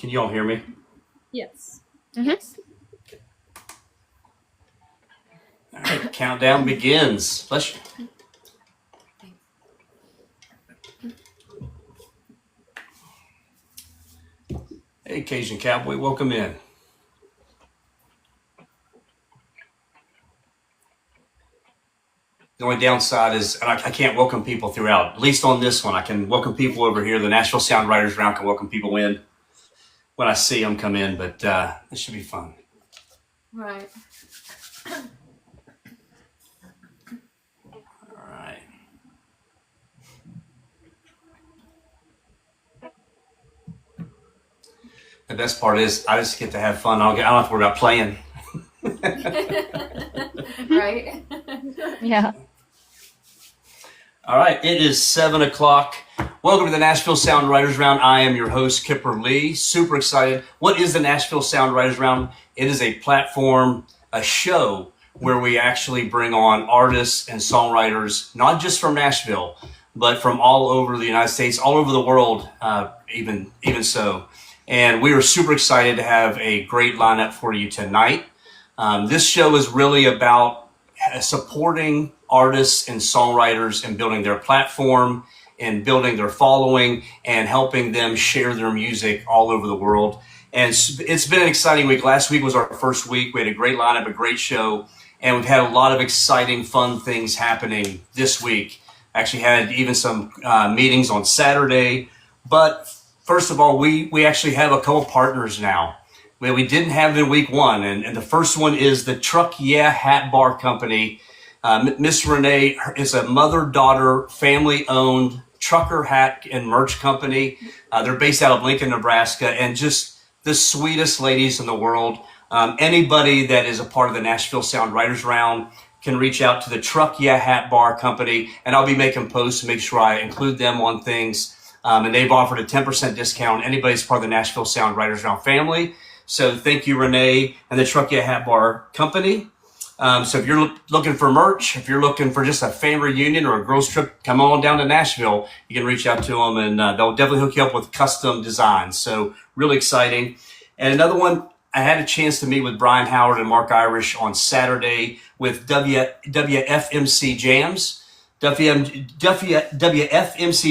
Can you all hear me? Yes. Mm-hmm. All right, countdown begins. Bless you. Hey, Cajun Cowboy, welcome in. The only downside is I can't welcome people throughout. At least on this one, I can welcome people over here. The Nashville Sound Writers Round can welcome people in when I see them come in, but this should be fun. Right. All right. The best part is I just get to have fun. I don't have to worry about playing. Right. Yeah. All right, it is 7 o'clock. Welcome to the Nashville Sound Writers Round. I am your host, Kipper Lee. Super excited. What is the Nashville Sound Writers Round? It is a platform, a show where we actually bring on artists and songwriters, not just from Nashville, but from all over the United States, all over the world, even so. And we are super excited to have a great lineup for you tonight. This show is really about supporting artists and songwriters and building their platform and building their following and helping them share their music all over the world. And it's been an exciting week. Last week was our first week. We had a great lineup, a great show, and we've had a lot of exciting, fun things happening this week. Actually had even some meetings on Saturday. But first of all, we actually have a couple partners now. We didn't have it in week one, and the first one is the Truck Yeah Hat Bar Company. Miss Renee is a mother-daughter, family-owned trucker hat and merch company. They're based out of Lincoln, Nebraska, and just the sweetest ladies in the world. Anybody that is a part of the Nashville Sound Writers Round can reach out to the Truck Yeah Hat Bar Company, and I'll be making posts to make sure I include them on things. And they've offered a 10% discount. Anybody's part of the Nashville Sound Writers Round family. So thank you, Renee, and the Truck Yeah Hat Bar Company. So if you're looking for merch, if you're looking for just a family reunion or a girls trip, come on down to Nashville. You can reach out to them, and they'll definitely hook you up with custom designs. So really exciting. And another one, I had a chance to meet with Brian Howard and Mark Irish on Saturday with WFMC Jams. WFMC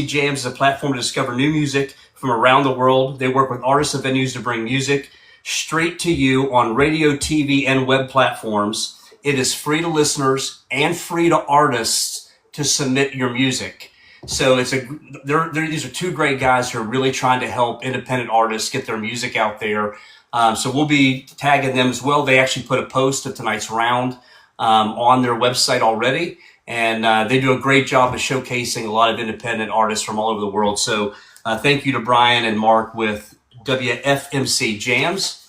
Jams is a platform to discover new music from around the world. They work with artists and venues to bring music straight to you on radio, TV, and web platforms. It is free to listeners and free to artists to submit your music. So these are two great guys who are really trying to help independent artists get their music out there. So we'll be tagging them as well. They actually put a post of tonight's round on their website already. And they do a great job of showcasing a lot of independent artists from all over the world. So thank you to Brian and Mark with WFMC Jams.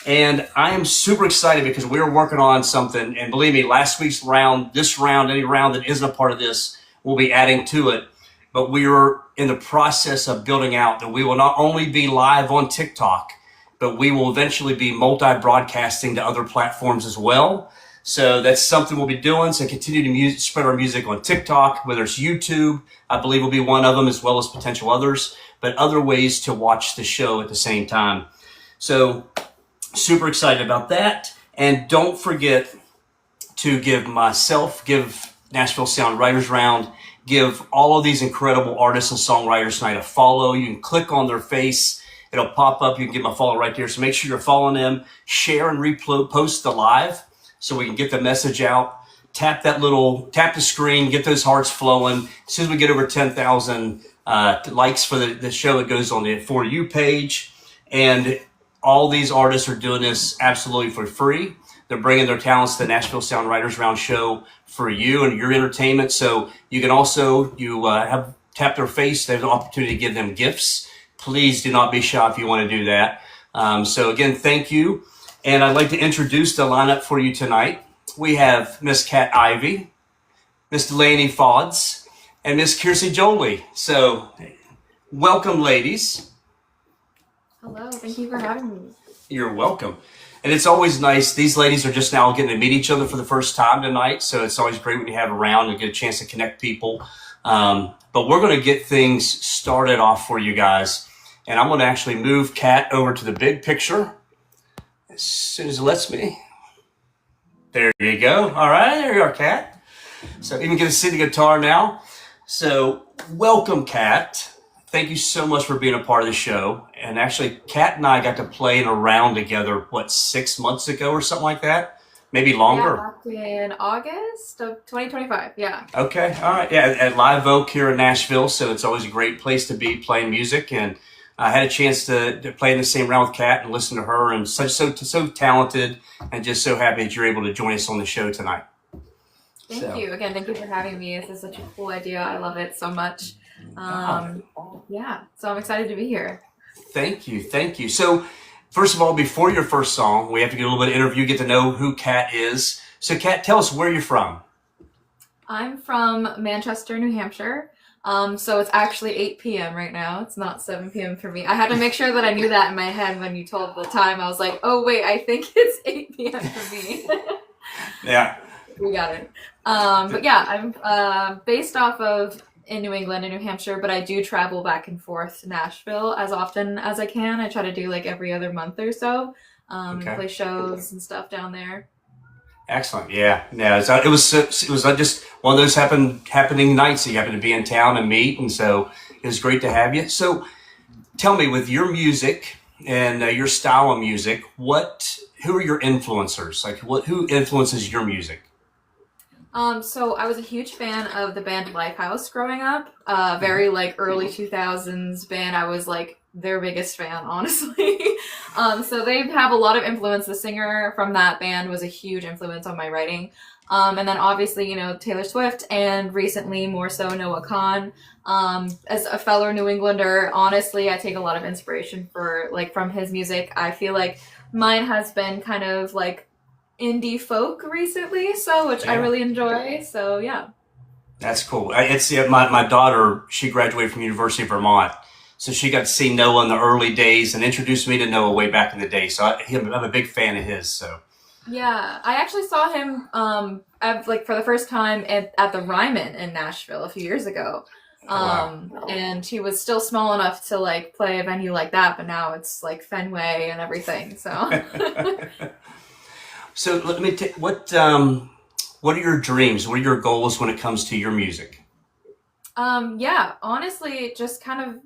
And I am super excited because we're working on something. And believe me, last week's round, this round, any round that isn't a part of this, we'll be adding to it. But we are in the process of building out that we will not only be live on TikTok, but we will eventually be multi-broadcasting to other platforms as well. So that's something we'll be doing. So continue to spread our music on TikTok, whether it's YouTube, I believe will be one of them, as well as potential others, but other ways to watch the show at the same time. So super excited about that. And don't forget to give Nashville Sound Writers Round, give all of these incredible artists and songwriters tonight a follow. You can click on their face. It'll pop up. You can give them a follow right there. So make sure you're following them. Share and repost the live so we can get the message out. Tap the screen, get those hearts flowing. As soon as we get over 10,000 likes for the show, it goes on the For You page. And all these artists are doing this absolutely for free. They're bringing their talents to the Nashville Sound Writers Round show for you and your entertainment. So you can also, tap their face. There's an opportunity to give them gifts. Please do not be shy if you want to do that. So again, thank you. And I'd like to introduce the lineup for you tonight. We have Miss Kat Ivy, Miss Delaney Faulds, and Miss Kiersi Joli. So welcome, ladies. Hello, thank you for having me. You're welcome. And it's always nice. These ladies are just now getting to meet each other for the first time tonight. So it's always great when you have around and get a chance to connect people. But we're going to get things started off for you guys. And I'm going to actually move Kat over to the big picture as soon as it lets me. There you go. All right, there you are, Kat. So even get to see the guitar now. So welcome, Kat. Thank you so much for being a part of the show. And actually, Kat and I got to play in a round together, 6 months ago or something like that? Maybe longer? Yeah, back in August of 2025, yeah. Okay, all right. Yeah, at Live Oak here in Nashville, so it's always a great place to be playing music. And I had a chance to play in the same round with Kat and listen to her, and so talented, and just so happy that you're able to join us on the show tonight. Thank you. Again, thank you for having me. This is such a cool idea. I love it so much. Yeah, so I'm excited to be here. Thank you. So, first of all, before your first song, we have to get a little bit of interview, get to know who Kat is. So, Kat, tell us where you're from. I'm from Manchester, New Hampshire. So it's actually 8 p.m. right now. It's not 7 p.m. for me. I had to make sure that I knew that in my head when you told the time. I was like, oh, wait, I think it's 8 p.m. for me. Yeah. We got it. But yeah, I'm based off of in New England and New Hampshire, but I do travel back and forth to Nashville as often as I can. I try to do like every other month or so, play shows and stuff down there. Excellent. Yeah. So it was just one of those happening nights that you happen to be in town and meet, and so it was great to have you. So, tell me, with your music and your style of music, who are your influencers? Like, who influences your music? So I was a huge fan of the band Lifehouse growing up. Very like early 2000s band. I was like their biggest fan, honestly. So they have a lot of influence. The singer from that band was a huge influence on my writing. And then obviously, Taylor Swift, and recently more so Noah Kahan. As a fellow New Englander, honestly, I take a lot of inspiration from his music. I feel like mine has been kind of like indie folk recently, which I really enjoy. So yeah. That's cool. It's my daughter. She graduated from University of Vermont, so she got to see Noah in the early days and introduced me to Noah way back in the day. So I'm a big fan of his. So yeah, I actually saw him for the first time at the Ryman in Nashville a few years ago. Wow. And he was still small enough to like play a venue like that, but now it's like Fenway and everything. So. So let me what are your dreams? What are your goals when it comes to your music? Yeah, honestly, just kind of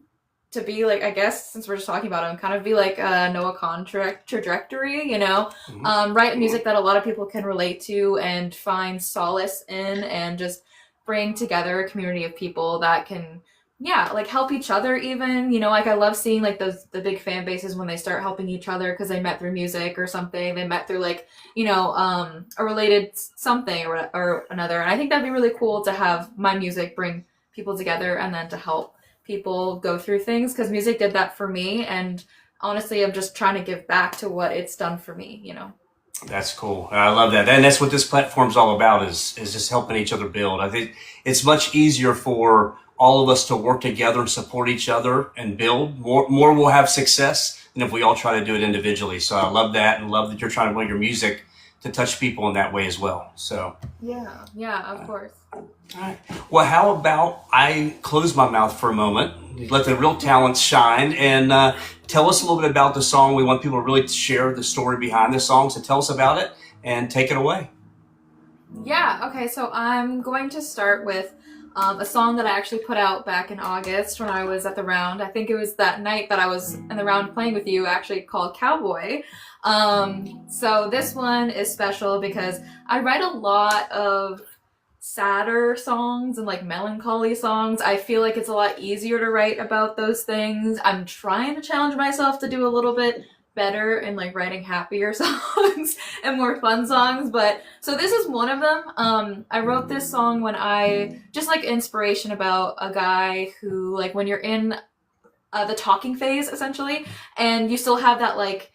to be like, I guess since we're just talking about him, kind of be like a Noah Kahan trajectory, write music that a lot of people can relate to and find solace in, and just bring together a community of people that can, like help each other even, like I love seeing like the big fan bases when they start helping each other because they met through music or something. They met through like, a related something or another. And I think that'd be really cool to have my music bring people together and then to help people go through things, because music did that for me. And honestly, I'm just trying to give back to what it's done for me, That's cool. I love that. And that's what this platform's all about is just helping each other build. I think it's much easier for all of us to work together and support each other and build. More will have success than if we all try to do it individually. So I love that, and love that you're trying to bring your music to touch people in that way as well. So yeah, of course. All right. Well, how about I close my mouth for a moment, let the real talents shine, and tell us a little bit about the song. We want people to really share the story behind the song. So tell us about it and take it away. Yeah, okay, so I'm going to start with a song that I actually put out back in August when I was at the round. I think it was that night that I was in the round playing with you, actually, called Cowboy. So this one is special because I write a lot of sadder songs and like melancholy songs. I feel like it's a lot easier to write about those things. I'm trying to challenge myself to do a little bit better in like writing happier songs and more fun songs, but so this is one of them. I wrote this song when I just like inspiration about a guy who, like, when you're in the talking phase essentially and you still have that like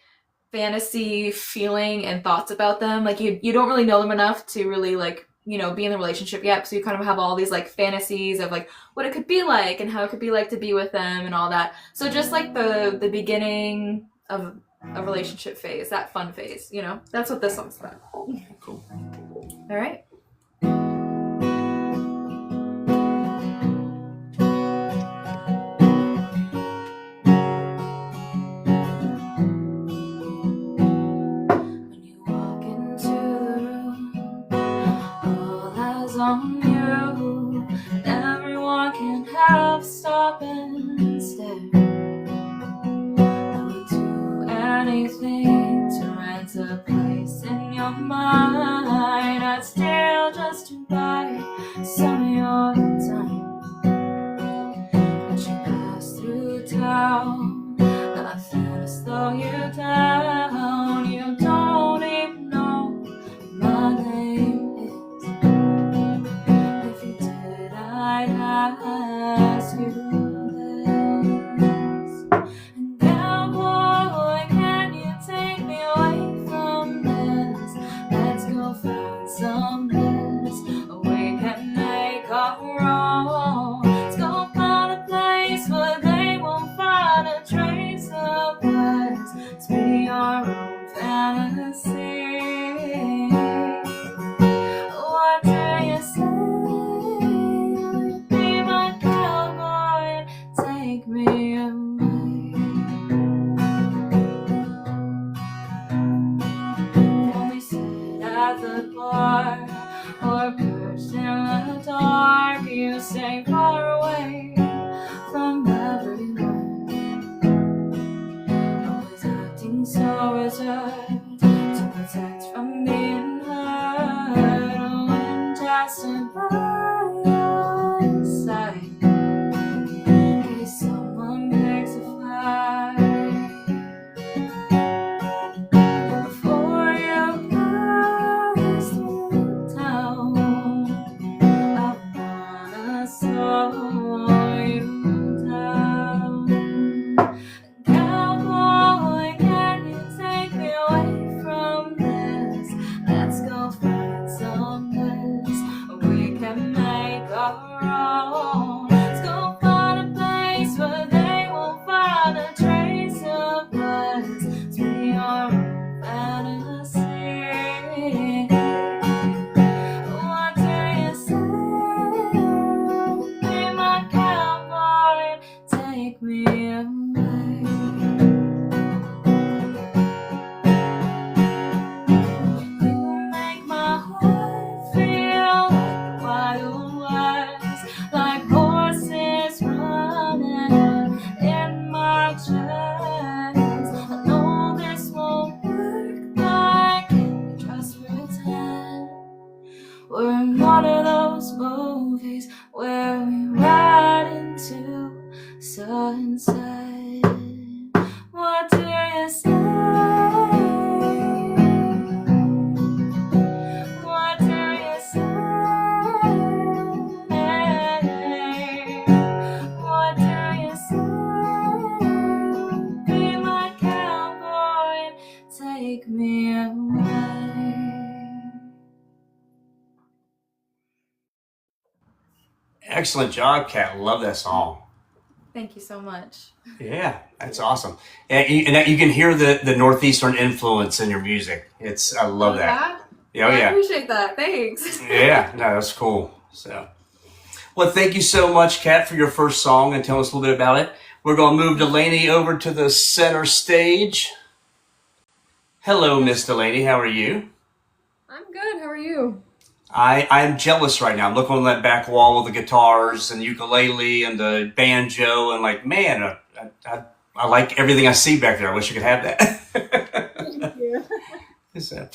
fantasy feeling and thoughts about them, like you don't really know them enough to really like be in the relationship yet, so you kind of have all these like fantasies of like what it could be like and how it could be like to be with them and all that. So just like the beginning of a relationship phase, that fun phase, that's what this song's about. Cool. All right. falls on you. Everyone can help stop and stare. I would do anything to rent a place in your mind. I'd steal just to buy some of your time. But you pass through town, nothing to slow you down. You don't even know my name is. If you did, I'd ask you this. And cowboy, can you take me away from this? Let's go find some bliss. We can make a wrong. Let's go find a place where they won't find a trace of us. Let's be our own fantasy. What do you say? Be my cowboy, take me away. When we sit at the bar or perched in the dark, you stay far away from everyone, always acting so reserved to protect from being hurt. When just by your side, in case someone picks a fight. Before you pass through town, I wanna slow you down. Cowboy, can you take me away from this? Let's go find some bliss. We can make a wrong. Let's go find a place where they won't find a trace of us. Let's be our own fantasy. What do you say? Be my cowboy, take me away. You make my heart feel like the Wild West, like horses running in my chest. I know this won't work, but can you just pretend we're in one of those movies where we ride into sunset? What do you say? What do you say? What do you say? Be my cowboy, take me away. Excellent job, Kat. Love that song. Thank you so much. Yeah, that's awesome. And you can hear the Northeastern influence in your music. I love that. Yeah, I yeah. appreciate that. Thanks. Yeah, no, that's cool. So, well, thank you so much, Kat, for your first song and tell us a little bit about it. We're going to move Delaney over to the center stage. Hello, Miss Delaney. How are you? I'm good. How are you? I'm jealous right now. I'm looking on that back wall with the guitars and the ukulele and the banjo and like, man, I like everything I see back there. I wish I could have that. Yeah. So,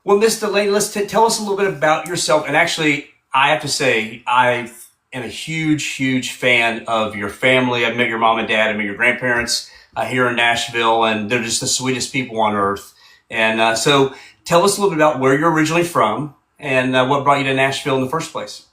well, Miss Delaney, tell us a little bit about yourself. And actually, I have to say, I am a huge, huge fan of your family. I've met your mom and dad. I met your grandparents here in Nashville, and they're just the sweetest people on earth. And so tell us a little bit about where you're originally from and what brought you to Nashville in the first place.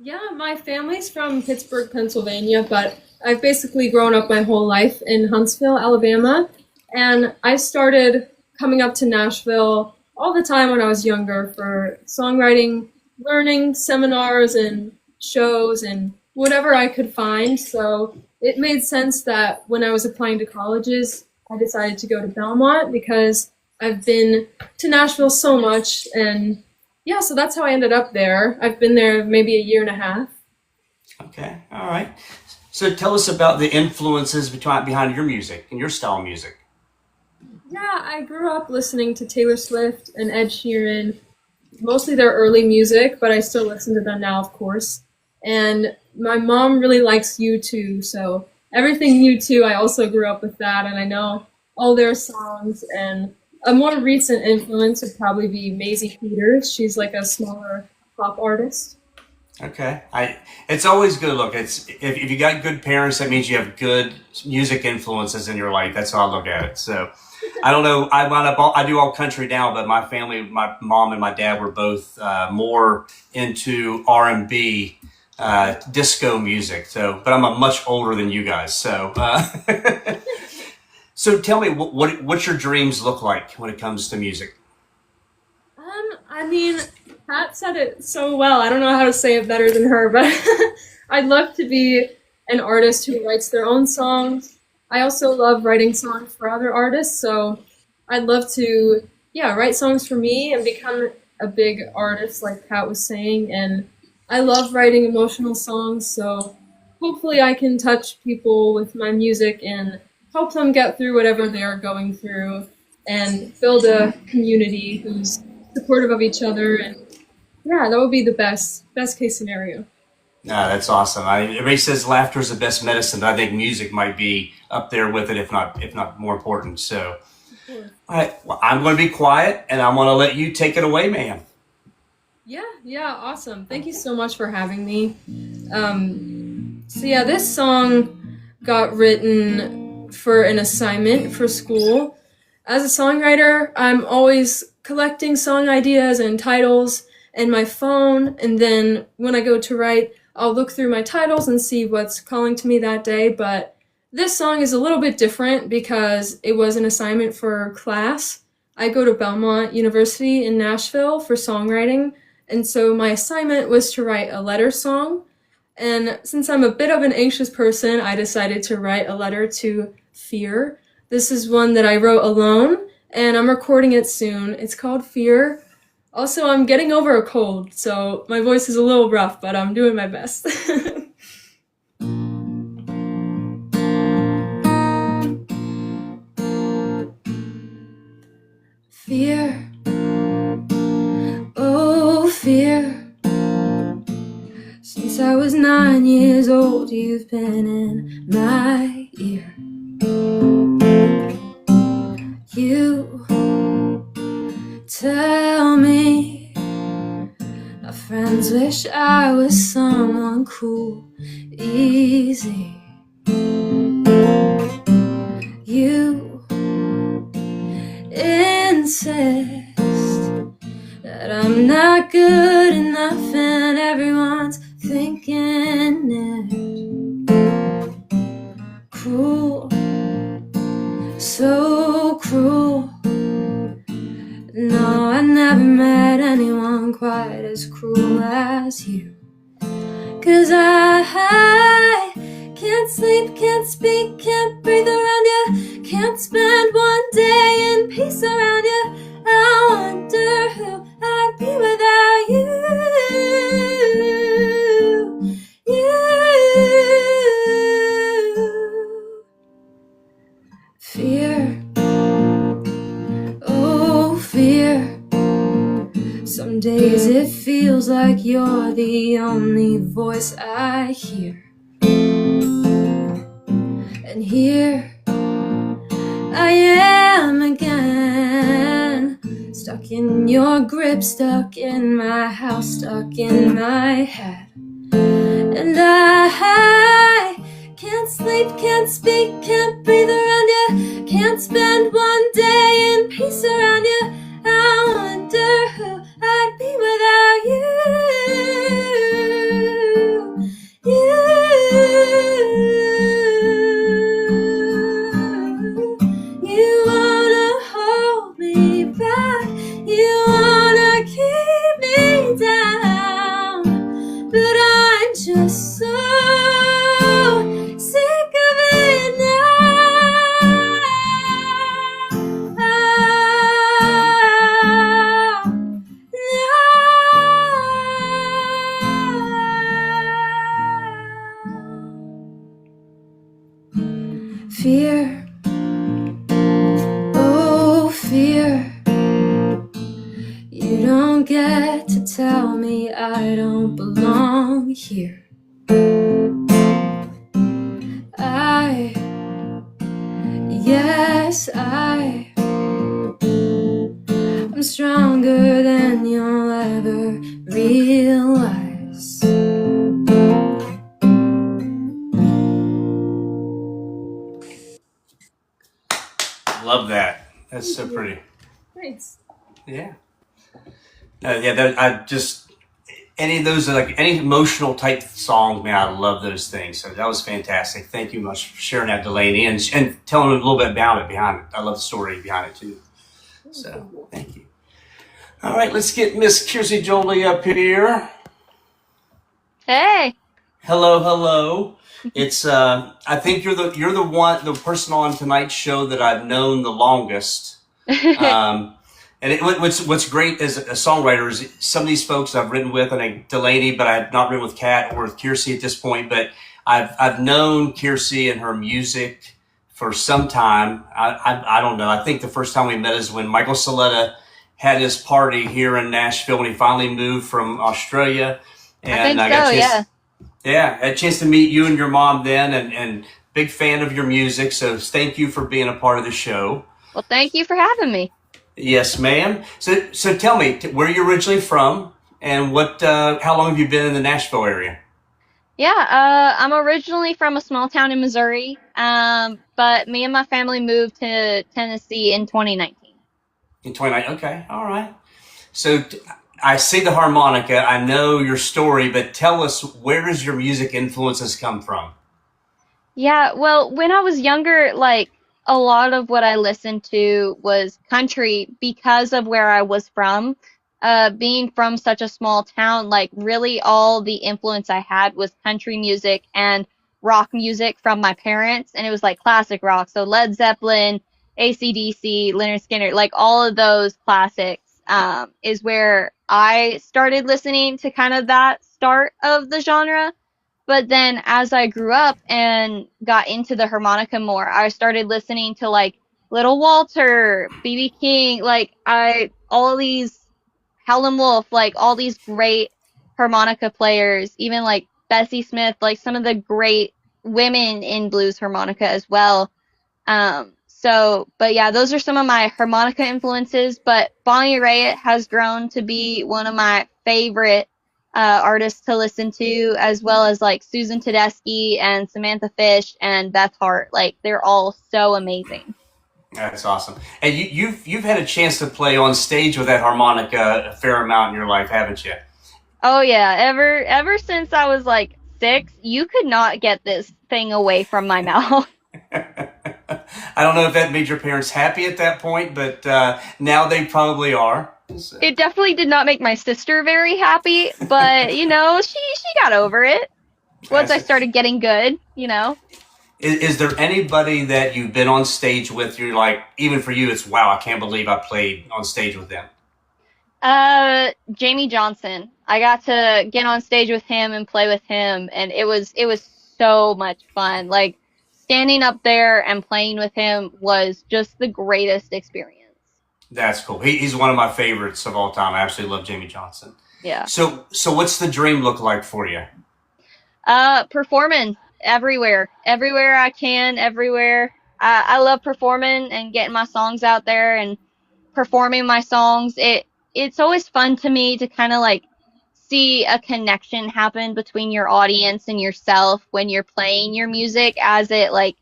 Yeah, my family's from Pittsburgh, Pennsylvania, but I've basically grown up my whole life in Huntsville, Alabama. And I started coming up to Nashville all the time when I was younger for songwriting, learning seminars and shows and whatever I could find. So it made sense that when I was applying to colleges, I decided to go to Belmont because I've been to Nashville so much. And yeah, so that's how I ended up there. I've been there maybe a year and a half. Okay, all right. So tell us about the influences behind your music and your style of music. Yeah, I grew up listening to Taylor Swift and Ed Sheeran mostly their early music, but I still listen to them now, of course. And my mom really likes U2, so everything U2, I also grew up with that, and I know all their songs. And a more recent influence would probably be Maisie Peters. She's like a smaller pop artist. Okay. It's always good. Look, if you got good parents, that means you have good music influences in your life. That's how I look at it. So I don't know. I do all country now, but my family, my mom and my dad were both more into R&B, disco music. So, but I'm much older than you guys. So, so tell me, what's your dreams look like when it comes to music? I mean, Pat said it so well. I don't know how to say it better than her, but I'd love to be an artist who writes their own songs. I also love writing songs for other artists, so I'd love to, write songs for me and become a big artist like Pat was saying. And I love writing emotional songs, so hopefully I can touch people with my music and help them get through whatever they're going through and build a community who's supportive of each other. And yeah, that would be the best case scenario. No, that's awesome. Everybody says laughter is the best medicine, but I think music might be up there with it, if not more important. So, all right, well, I'm going to be quiet, and I'm going to let you take it away, ma'am. Yeah, awesome. Thank you so much for having me. This song got written for an assignment for school. As a songwriter, I'm always collecting song ideas and titles in my phone, and then when I go to write, I'll look through my titles and see what's calling to me that day. But this song is a little bit different because it was an assignment for class. I go to Belmont University in Nashville for songwriting, and so my assignment was to write a letter song. And since I'm a bit of an anxious person, I decided to write a letter to fear. This is one that I wrote alone, and I'm recording it soon. It's called Fear. Also, I'm getting over a cold, so my voice is a little rough, but I'm doing my best. Fear, oh fear. Since I was 9 years old, you've been in my ear. You tell me my friends wish I was someone cool, easy. You insist that I'm not good enough and everyone's thinking it. Cruel, so cruel. No, I never met anyone quite as cruel as you. 'Cause I can't sleep, can't speak, can't breathe around you, can't spend one day in peace around you. I wonder who I'd be without you. Fear, oh fear. Some days it feels like you're the only voice I hear. And here I am again, stuck in your grip, stuck in my house, stuck in my head. And I can't sleep, can't speak, can't breathe around you, can't spend one day in peace around you. I wonder who I'd be without you. You wanna hold me back, you wanna keep me down, but I'm just so sick of it now. I don't belong here. I'm stronger than you'll ever realize. Love that. That's so pretty. Thanks. Yeah. I just, any of those, like any emotional type songs, man, I love those things. So that was fantastic. Thank you much for sharing that, Delaney, and telling a little bit about it behind it. I love the story behind it too. So thank you. All right, let's get Miss Kiersi Joli up here. Hey. Hello. It's I think you're the person on tonight's show that I've known the longest. And what's great as a songwriter is some of these folks I've written with, and Delaney, but I've not written with Kat or with Kiersi at this point. But I've known Kiersi and her music for some time. I don't know. I think the first time we met is when Michael Saletta had his party here in Nashville when he finally moved from Australia. And I think so, yeah. Yeah, I had a chance to meet you and your mom then, and big fan of your music. So thank you for being a part of the show. Well, thank you for having me. Yes, ma'am. So tell me, where you're originally from, and how long have you been in the Nashville area? Yeah, I'm originally from a small town in Missouri, but me and my family moved to Tennessee in 2019. In 2019, okay, all right. So I see the harmonica. I know your story, but tell us, where does your music influences come from? Yeah, well, when I was younger, like a lot of what I listened to was country because of where I was from. Being from such a small town, like really all the influence I had was country music and rock music from my parents, and it was like classic rock. So Led Zeppelin, AC/DC, Leonard Skinner, like all of those classics, is where I started listening to kind of that start of the genre. But then as I grew up and got into the harmonica more, I started listening to like Little Walter, B.B. King, all of these, Howlin' Wolf, like all these great harmonica players, even like Bessie Smith, like some of the great women in blues harmonica as well. But yeah, those are some of my harmonica influences, but Bonnie Raitt has grown to be one of my favorite artists to listen to, as well as like Susan Tedeschi and Samantha Fish and Beth Hart. Like they're all so amazing. That's awesome. And you've had a chance to play on stage with that harmonica a fair amount in your life, haven't you? Oh yeah, ever since I was like 6, you could not get this thing away from my mouth. I don't know if that made your parents happy at that point, but now they probably are. So. It definitely did not make my sister very happy, but you know, she got over it once I started getting good, you know. Is there anybody that you've been on stage with, you're like, even for you, it's wow, I can't believe I played on stage with them? Jamie Johnson. I got to get on stage with him and play with him, and it was so much fun. Like standing up there and playing with him was just the greatest experience. That's cool. He's one of my favorites of all time. I absolutely love Jamie Johnson. Yeah. So what's the dream look like for you? Performing everywhere I can, everywhere. I love performing and getting my songs out there and performing my songs. It's always fun to me to kind of like see a connection happen between your audience and yourself when you're playing your music, as it like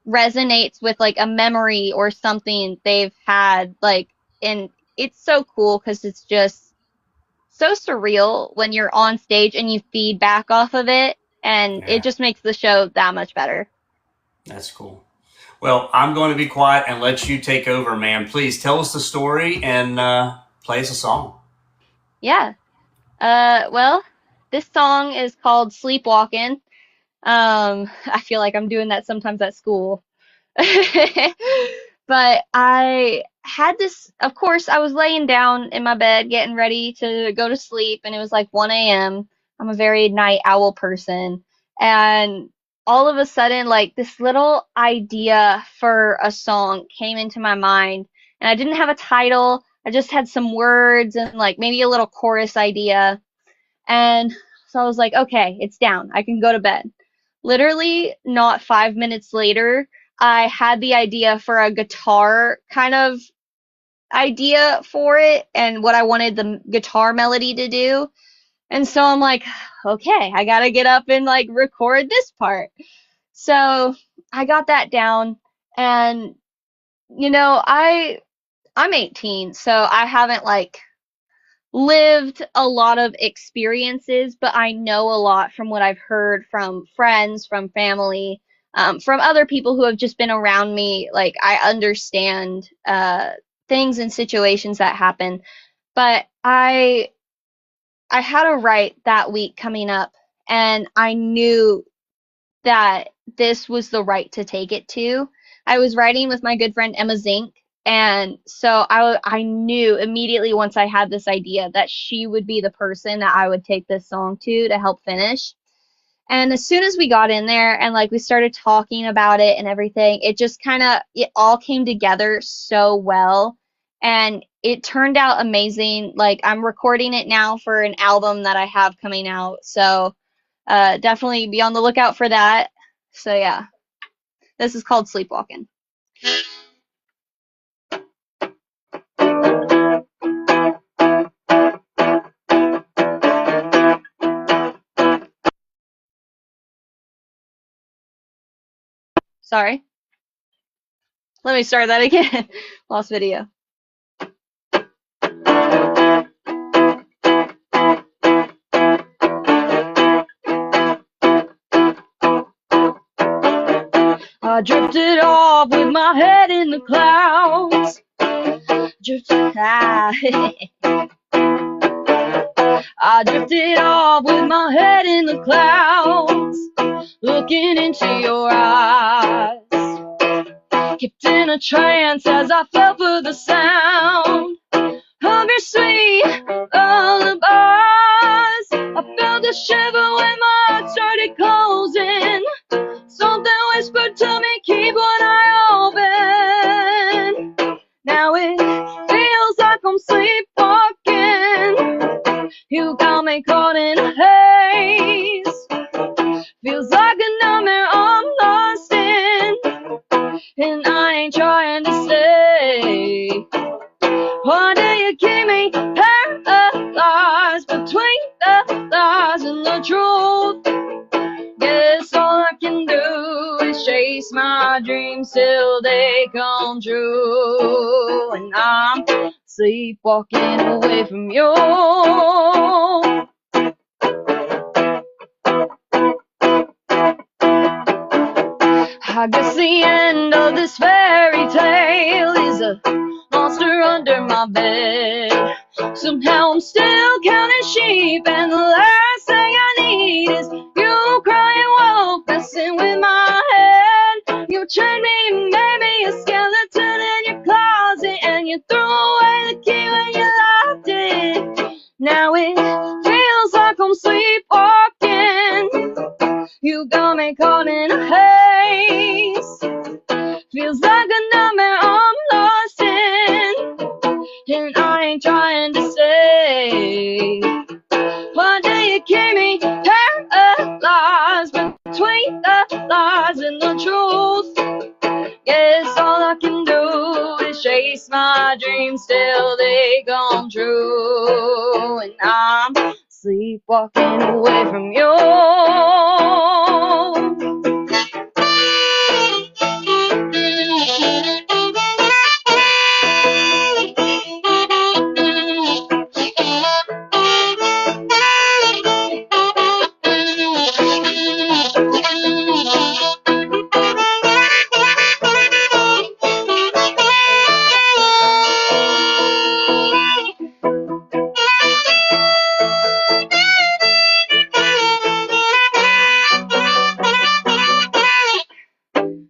resonates with like a memory or something they've had, like, and it's so cool because it's just so surreal when you're on stage and you feed back off of it, and it just makes the show that much better. That's cool. Well, I'm going to be quiet and let you take over, man. Please tell us the story and play us a song. Yeah. Well, this song is called Sleepwalkin'. I feel like I'm doing that sometimes at school. But I had this, of course, I was laying down in my bed getting ready to go to sleep, and it was like 1 a.m. I'm a very night owl person. And all of a sudden, like this little idea for a song came into my mind, and I didn't have a title. I just had some words and like maybe a little chorus idea. And so I was like, okay, it's down. I can go to bed. Literally, not 5 minutes later, I had the idea for a guitar kind of idea for it and what I wanted the guitar melody to do. And so I'm like, okay, I gotta get up and like record this part. So I got that down, and I'm 18, so I haven't like lived a lot of experiences, but I know a lot from what I've heard from friends, from family, from other people who have just been around me. Like I understand things and situations that happen. But I had a write that week coming up, and I knew that this was the right to take it to. I was writing with my good friend Emma Zink, and so I knew immediately once I had this idea that she would be the person that I would take this song to help finish. And as soon as we got in there and like we started talking about it and everything, it all came together so well, and it turned out amazing. Like I'm recording it now for an album that I have coming out. So definitely be on the lookout for that. So yeah, this is called Sleepwalking. Sorry. Let me start that again. Lost video. I drifted off with my head in the clouds. I drifted off with my head in the clouds, looking into your eyes. Kept in a trance as I fell for the sound of your sweet lullabies. I felt a shiver when my heart started closing. Something whispered to me, keep one eye open. Now it feels like I'm sleepwalking. You got me caught in a haze. Feels like a nightmare I'm lost in, and I ain't trying to stay. Why do you keep me paralyzed between the lies and the truth? Guess all I can do is chase my dreams till they come true, and I'm sleepwalking away from you. I guess the end of this fairy tale is a monster under my bed. Somehow I'm still counting sheep, and the last thing I need is you crying wolf messing with my head. You trained me, made me a skeleton in your closet, and you threw away the key when you locked it. Now it feels like I'm sleepwalking. You got me caught in a haze. Feels like a nightmare I'm lost in, and I ain't trying to stay. Why do you keep me paralyzed between the lies and the truth? Guess all I can do is chase my dreams till they come true, and I'm sleepwalking away from you.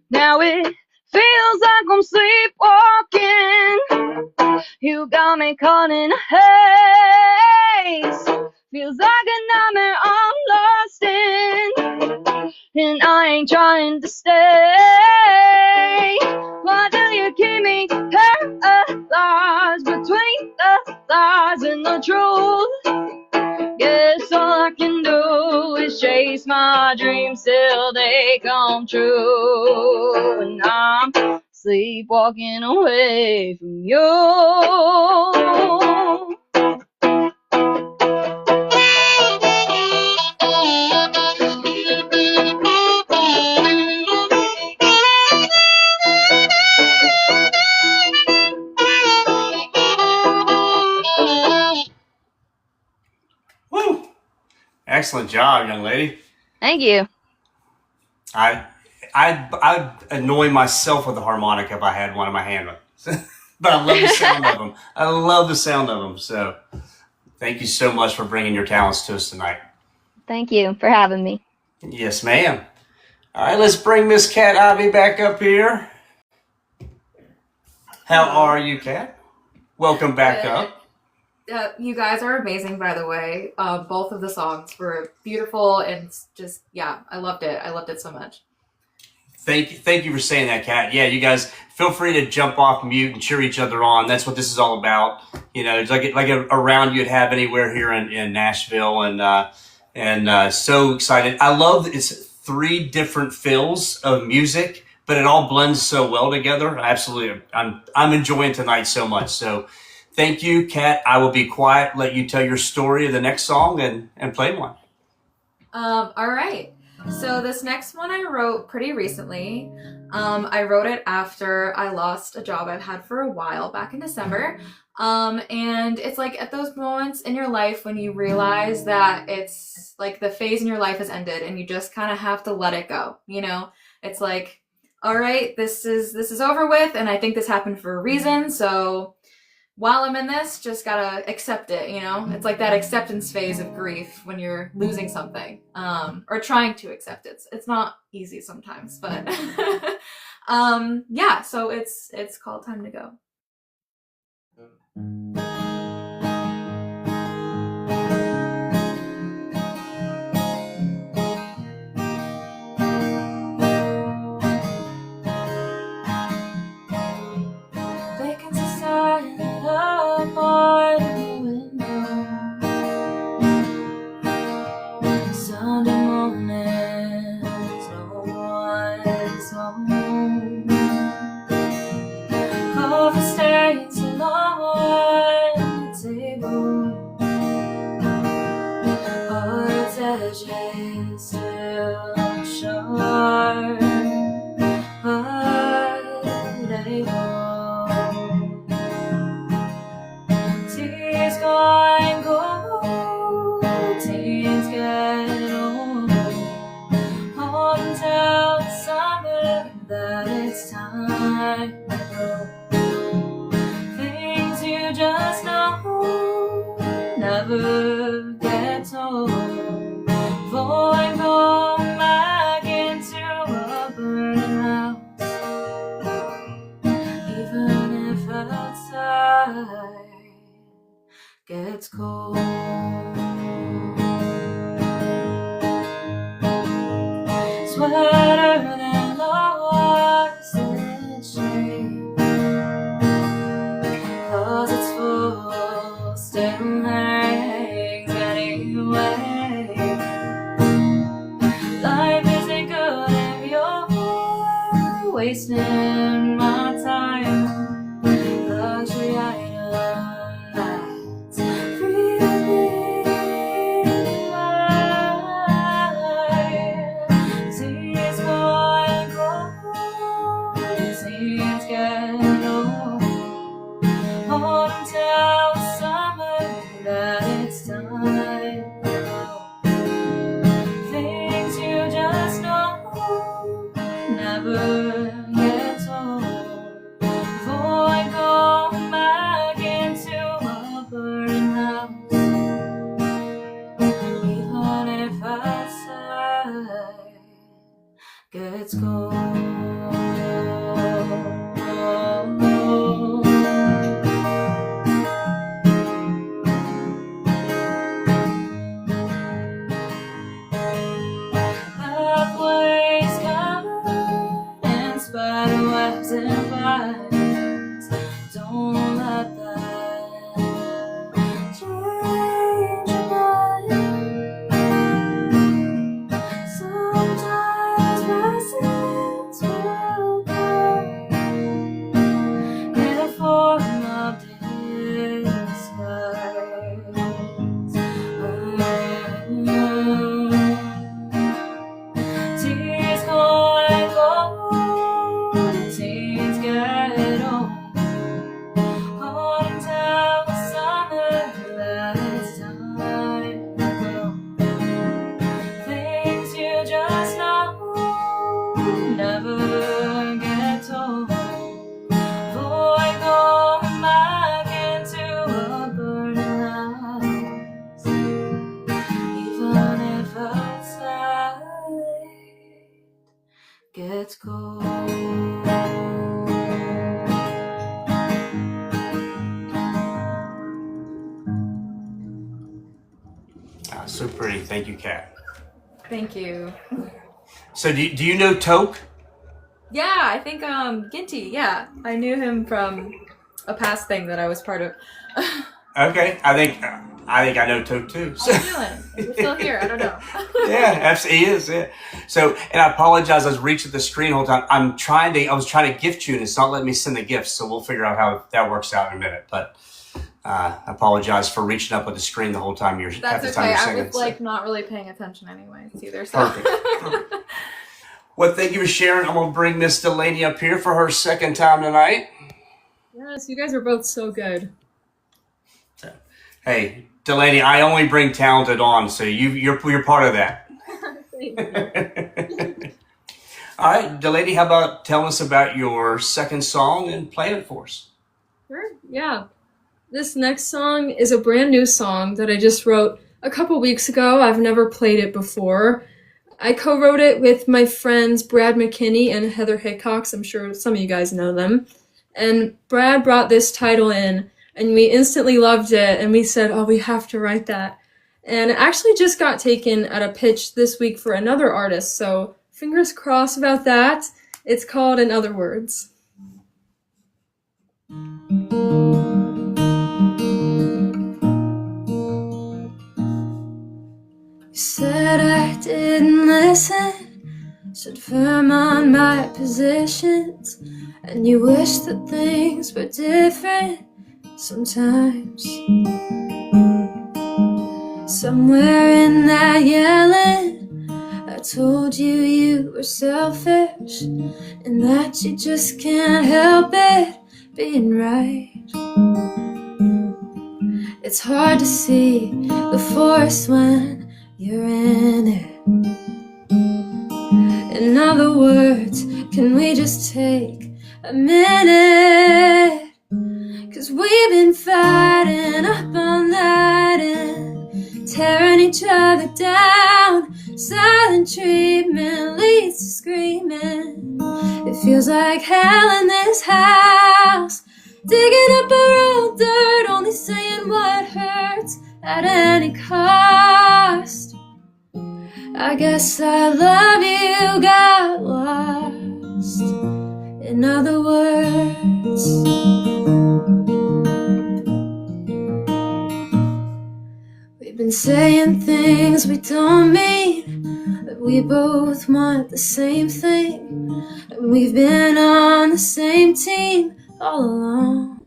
Now it feels like I'm sleepwalking. You got me caught in a haze. Feels like a nightmare I'm lost in, and I ain't trying to stay. Why do you keep me paralyzed between the lies and the truth? Guess all my dreams till they come true. And I'm sleepwalking away from you. Woo! Excellent job, young lady. Thank you. I'd annoy myself with a harmonica if I had one in my hand. But I love the sound of them. I love the sound of them. So thank you so much for bringing your talents to us tonight. Thank you for having me. Yes, ma'am. All right, let's bring Miss Cat Ivy back up here. How are you, Cat? Welcome back up. You guys are amazing, by the way. Both of the songs were beautiful and just, yeah, I loved it. I loved it so much. Thank you for saying that, Kat. Yeah, you guys feel free to jump off mute and cheer each other on. That's what this is all about. You know, it's like a round you'd have anywhere here in Nashville, and so excited. I love that it's 3 different fills of music, but it all blends so well together. Absolutely, I'm enjoying tonight so much. So, thank you, Kat. I will be quiet, let you tell your story of the next song and play one. All right. So this next one I wrote pretty recently. I wrote it after I lost a job I've had for a while back in December. And it's like at those moments in your life when you realize that it's like the phase in your life has ended and you just kind of have to let it go. You know, it's like, all right, this is over with, and I think this happened for a reason. So while I'm in this, just gotta accept it, you know? It's like that acceptance phase of grief when you're losing something, or trying to accept it. It's not easy sometimes, but yeah, so it's called Time to Go. Gets cold. Sweater than lost its shape, 'cause it's full, still hangs anyway. Life isn't good if you're wasting my time. Luxury gets cold. Pathways covered in spider webs and vines. Don't let that change your mind. So it's cold. So pretty. Thank you, Kat. Thank you. So do you know Toke? Yeah, I think Ginty. Yeah, I knew him from a past thing that I was part of. Okay, I think I know Toke too. So. How you doing? You're still here. I don't know. Yeah, absolutely, he is. Yeah. So, and I apologize. I was reaching the screen the whole time. I was trying to gift you, and it's not letting me send the gifts. So we'll figure out how that works out in a minute. But I apologize for reaching up with the screen the whole time. That's okay. I was like not really paying attention anyways either. So. Perfect. Well, thank you for sharing. I'm gonna bring Miss Delaney up here for her second time tonight. Yes, you guys are both so good. Hey, Delaney, I only bring talented on, so you're part of that. Thank you. All right, Delaney, how about telling us about your second song and playing it for us? Sure, yeah. This next song is a brand new song that I just wrote a couple weeks ago. I've never played it before. I co-wrote it with my friends Brad McKinney and Heather Hickox. I'm sure some of you guys know them. And Brad brought this title in, and we instantly loved it, and we said, oh, we have to write that. And it actually just got taken at a pitch this week for another artist, so fingers crossed about that. It's called In Other Words. You said I didn't listen, stood firm on my positions, and you wish that things were different sometimes. Somewhere in that yelling, I told you you were selfish, and that you just can't help it being right. It's hard to see the forest when you're in it. In other words, can we just take a minute? 'Cause we've been fighting up all night and tearing each other down. Silent treatment leads to screaming. It feels like hell in this house. Digging up our old dirt, only saying what hurts at any cost. I guess our love you got lost. In other words, we've been saying things we don't mean, but we both want the same thing, and we've been on the same team all along.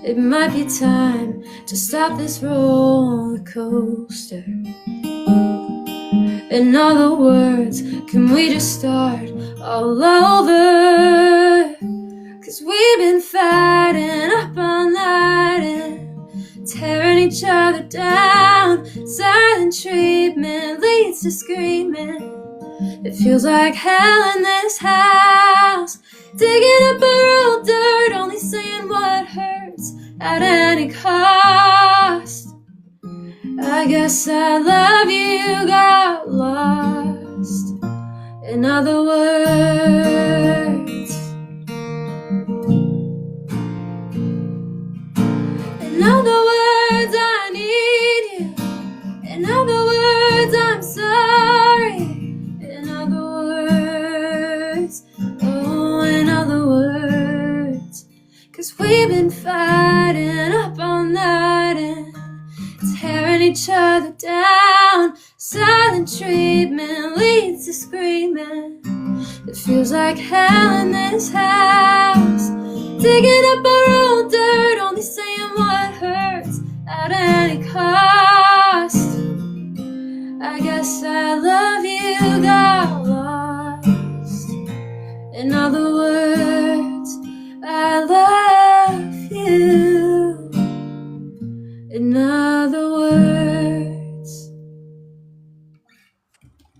It might be time to stop this roller coaster. In other words, can we just start all over? 'Cause we've been fighting up all night and tearing each other down. Silent treatment leads to screaming. It feels like hell in this house. Digging up our old dirt, only saying what hurts at any cost. I guess our love you got lost. In other words, in other words, I need you. In other words, I'm sorry. In other words, oh, in other words, 'cause we've been fighting up all night and tearing each other down. Silent treatment leads to screaming. It feels like hell in this house. Digging up our old dirt, only saying what hurts at any cost. I guess our love you got lost. In other words, I love you. In other words.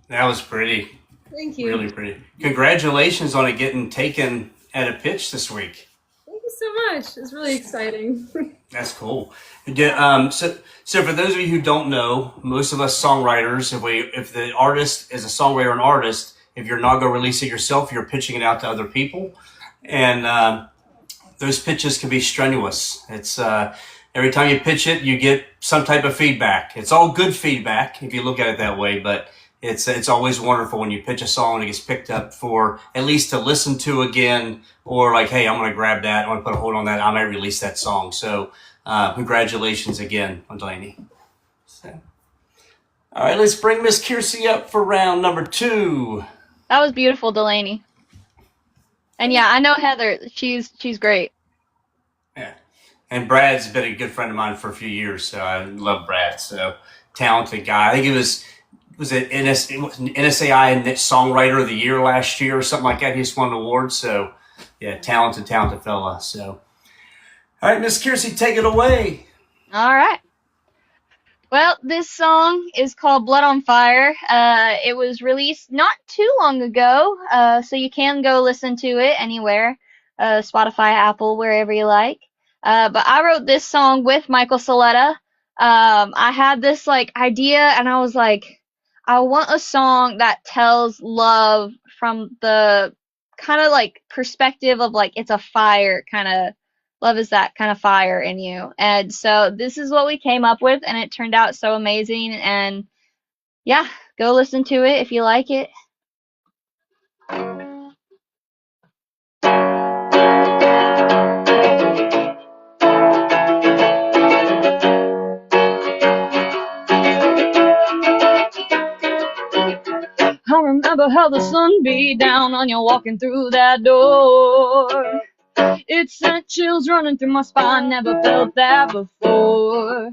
That was pretty. Thank you. Really pretty. Congratulations on it getting taken at a pitch this week. Thank you so much. It's really exciting. That's cool. So for those of you who don't know, most of us songwriters, if the artist is a songwriter or an artist, If you're not going to release it yourself, you're pitching it out to other people. And those pitches can be strenuous. It's every time you pitch it, you get some type of feedback. It's all good feedback if you look at it that way, but it's always wonderful when you pitch a song and it gets picked up for at least to listen to again, or like, hey, I'm going to grab that, I'm going to put a hold on that, I might release that song. So congratulations again on Delaney. So, all right, let's bring Miss Kiersi up for round number 2. That was beautiful, Delaney. And yeah, I know Heather. She's great. Yeah. And Brad's been a good friend of mine for a few years, so I love Brad. So talented guy. I think it was it NSAI Songwriter of the Year last year or something like that. He just won an award. So yeah, talented fella. So all right, Miss Kiersi, take it away. All right. Well, this song is called Blood on Fire. It was released not too long ago, so you can go listen to it anywhere, Spotify, Apple, wherever you like. But I wrote this song with Michael Soletta. I had this idea, and I was like, I want a song that tells love from the kind of perspective of it's a fire kind of. Love is that kind of fire in you. And so this is what we came up with, and it turned out so amazing. And yeah, go listen to it if you like it. I remember how the sun beat down on you walking through that door. It sent chills running through my spine, never felt that before.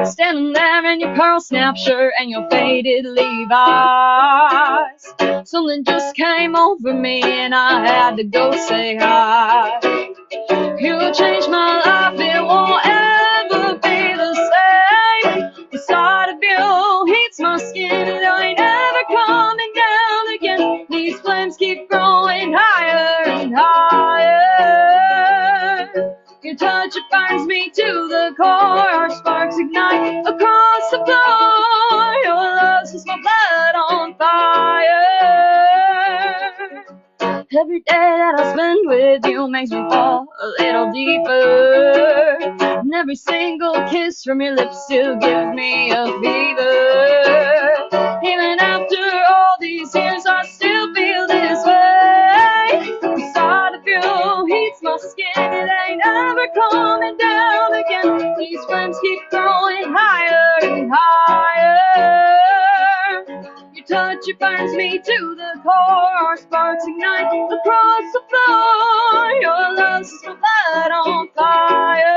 Standing there in your pearl snap shirt and your faded Levi's. Something just came over me and I had to go say hi. You changed my life, it won't ever be the same. The sight of you heats my skin, it ain't ever coming down again. These flames keep growing higher and higher. Your touch, it burns me to the core. Our sparks ignite across the floor. Your love sets my blood on fire. Every day that I spend with you makes me fall a little deeper. And every single kiss from your lips still gives me a fever. Even after all these years, I still feel this way. The sight of you heats my skin, it ain't ever coming down again. These flames keep growing higher and higher. Your touch, it burns me to the core. Our sparks ignite across the floor. Your love sets my blood on fire.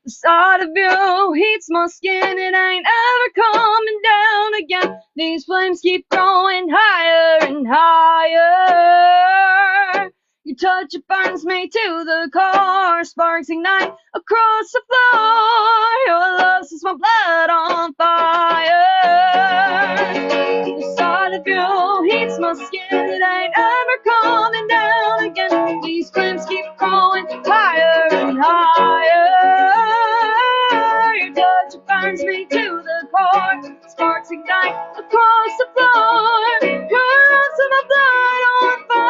The sight of you heats my skin, it ain't ever coming down again. These flames keep growing higher and higher. Your touch, it burns me to the core. Sparks ignite across the floor. Your love sets my blood on fire. The sight of you heats my skin, it ain't ever coming down again. These flames keep growing higher and higher. Your touch, it burns me to the core. Sparks ignite across the floor. Your love sets my blood on fire.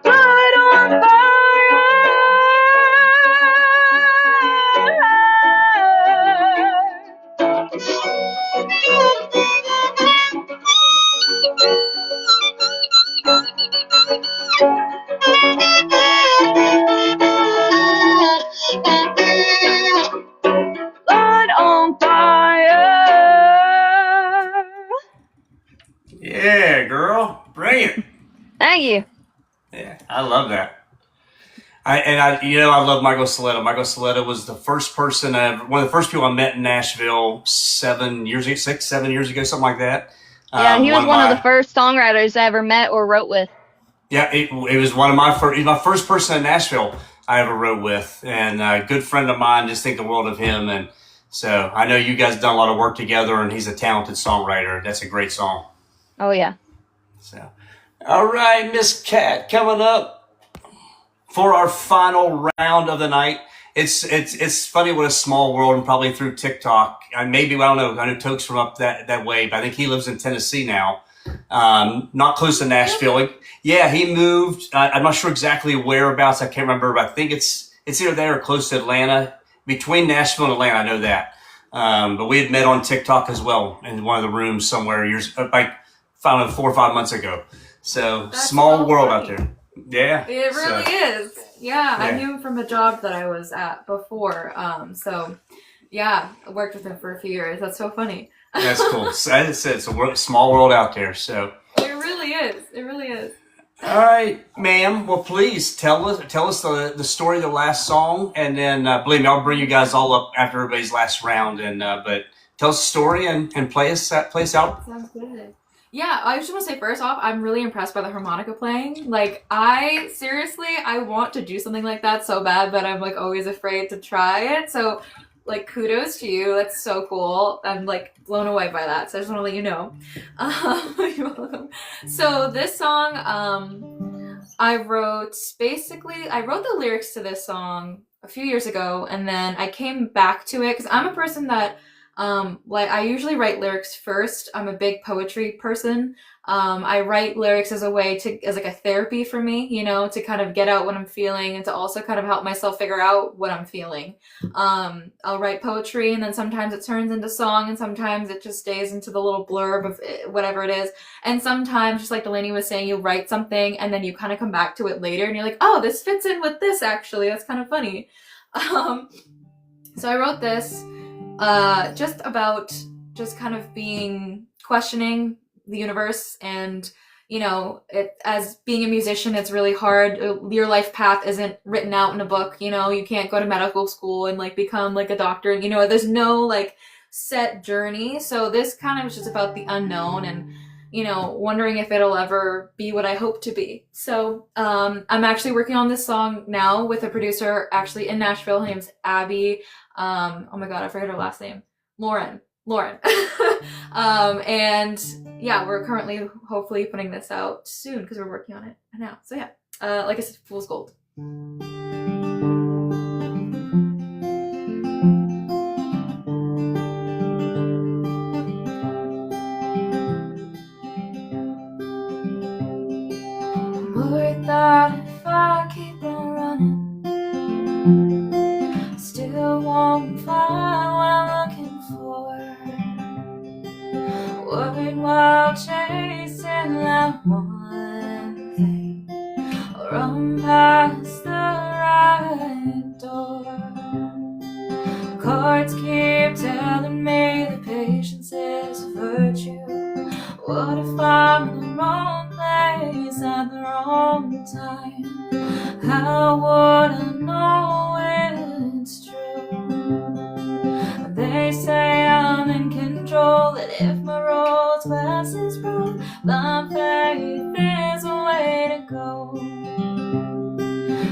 Blood on Blood on fire. Yeah, girl. Bring it. Thank you. Yeah. I love that. I love Michael Saletta. Michael Saletta was the first person one of the first people I met in Nashville 6, 7 years ago, something like that. Yeah, he was one of the first songwriters I ever met or wrote with. Yeah, it was one of my first. He's my first person in Nashville I ever wrote with, and a good friend of mine. Just think the world of him, and so I know you guys have done a lot of work together, and he's a talented songwriter. That's a great song. Oh yeah. So, all right, Miss Cat, coming up for our final round of the night. It's funny what a small world, and probably through TikTok. Maybe, I don't know. I know Toke's from up that way, but I think he lives in Tennessee now. Not close to Nashville. Yeah, he moved. I'm not sure exactly whereabouts. I can't remember, but I think it's either there or close to Atlanta. Between Nashville and Atlanta, I know that. But we had met on TikTok as well in one of the rooms somewhere like 4 or 5 months ago. So that's small world out there. Yeah. It really is. Yeah, I knew him from a job that I was at before. So yeah, I worked with him for a few years. That's so funny. That's cool. So as I said, it's a small world out there. So it really is. It really is. All right, ma'am. Well, please tell us the story of the last song, and then believe me, I'll bring you guys all up after everybody's last round. And but tell us the story and play us out. Sounds good. Yeah, I just want to say first off, I'm really impressed by the harmonica playing. Like, I want to do something like that so bad, but I'm like always afraid to try it. So, like, kudos to you. That's so cool. I'm like blown away by that. So I just want to let you know. You're welcome. So this song, I wrote the lyrics to this song a few years ago, and then I came back to it because I'm a person that I usually write lyrics first. I'm a big poetry person. I write lyrics as a way as like a therapy for me, to kind of get out what I'm feeling and to also kind of help myself figure out what I'm feeling. I'll write poetry, and then sometimes it turns into song, and sometimes it just stays into the little blurb of whatever it is. And sometimes, just like Delaney was saying, you write something and then you kind of come back to it later and you're like, oh, this fits in with this actually. That's kind of funny. So I wrote this just about kind of questioning the universe, and as being a musician, it's really hard. Your life path isn't written out in a book. You can't go to medical school and like become like a doctor. There's no like set journey. So this kind of is just about the unknown and wondering if it'll ever be what I hope to be. So I'm actually working on this song now with a producer actually in Nashville. Her name's Abby. Oh my god, I forget her last name. Lauren. And yeah, we're currently hopefully putting this out soon because we're working on it now. So yeah, like I said, fool's gold. I'm worried that if I keep on running, I still won't find what I'm looking for. Worried while chasing that one thing, I'll run past the right door. Cards keep telling me that patience is a virtue. What if I'm in the wrong place at the wrong time? How would I know it's true? They say I'm in control, that if my road's glass is proof, blind faith is a way to go.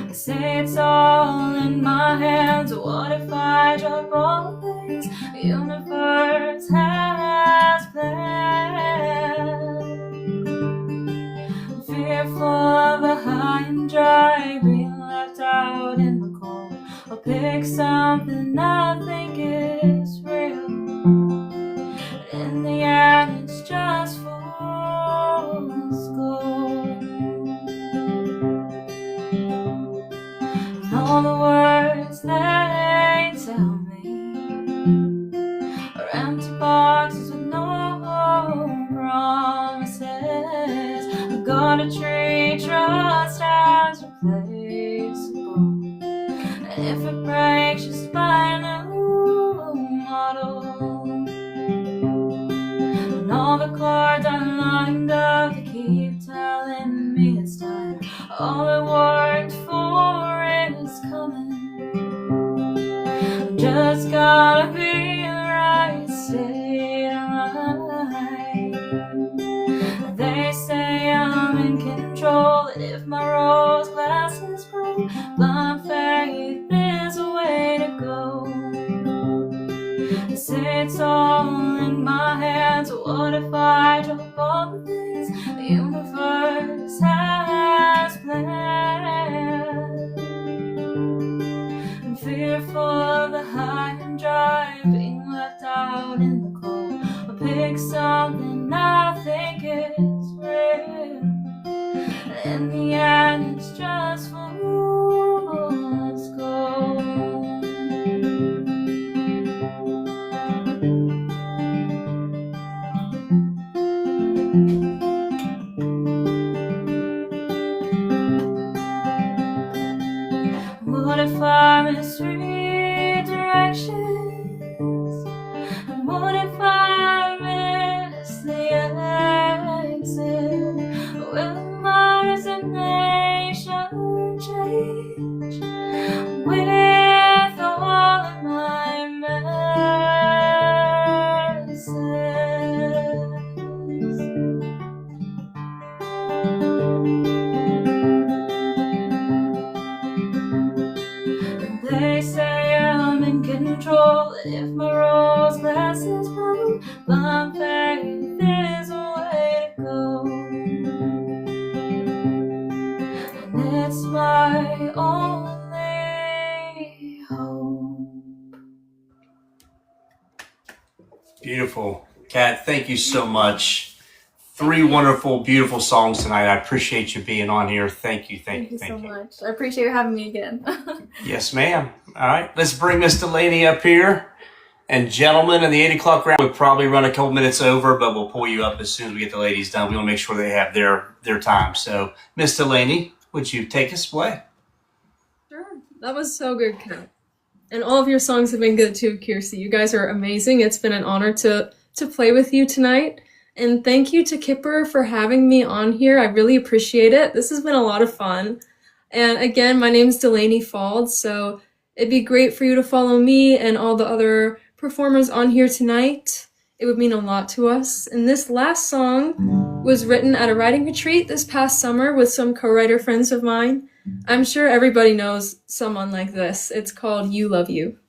They say it's all in my hands. What if I drop all things the universe has planned? Fearful of a high and dry, being left out in the cold. I'll pick something I think is real. In the end, it's just fool's gold. And all the words they tell me are empty boxes with no promises. I've got a tree trust as replaceable, and if it breaks, just buy a new model. And all the cards are lined up to keep telling me it's time. All at in control. And if my rose glass is broke, blind faith is a way to go. They say it's all in my hands. What if I drop all the things the universe has planned? I'm fearful of the high and dry, being left out in the cold. I'll pick something I think is real. In the end, it's just fool's gold. What if I misread directions? And what if I miss the exit? Will my resignation change with all of my messes? They say I'm in control, and if my rose glass is broke, blind faith is a way to go. And it's my only hope. Beautiful. Kat, thank you so much. 3 wonderful, beautiful songs tonight. I appreciate you being on here. Thank you, Thank you so much. I appreciate you having me again. Yes, ma'am. All right, let's bring Miss Delaney up here. And gentlemen, in the 8 o'clock round, we'll probably run a couple minutes over, but we'll pull you up as soon as we get the ladies done. We want to make sure they have their time. So, Miss Delaney, would you take us away? Sure. That was so good, Kat. And all of your songs have been good too, Kiersi. You guys are amazing. It's been an honor to play with you tonight. And thank you to Kipper for having me on here. I really appreciate it. This has been a lot of fun. And again, my name's Delaney Faulds, so it'd be great for you to follow me and all the other performers on here tonight. It would mean a lot to us. And this last song was written at a writing retreat this past summer with some co-writer friends of mine. I'm sure everybody knows someone like this. It's called You Love You.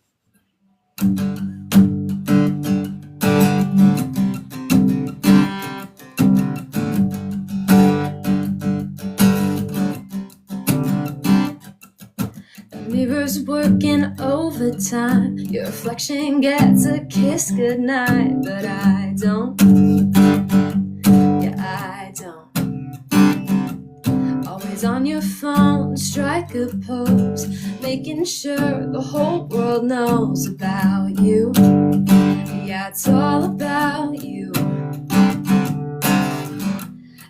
Mirror's working overtime. Your reflection gets a kiss goodnight, but I don't. Yeah, I don't. Always on your phone, strike a pose, making sure the whole world knows about you. Yeah, it's all about you.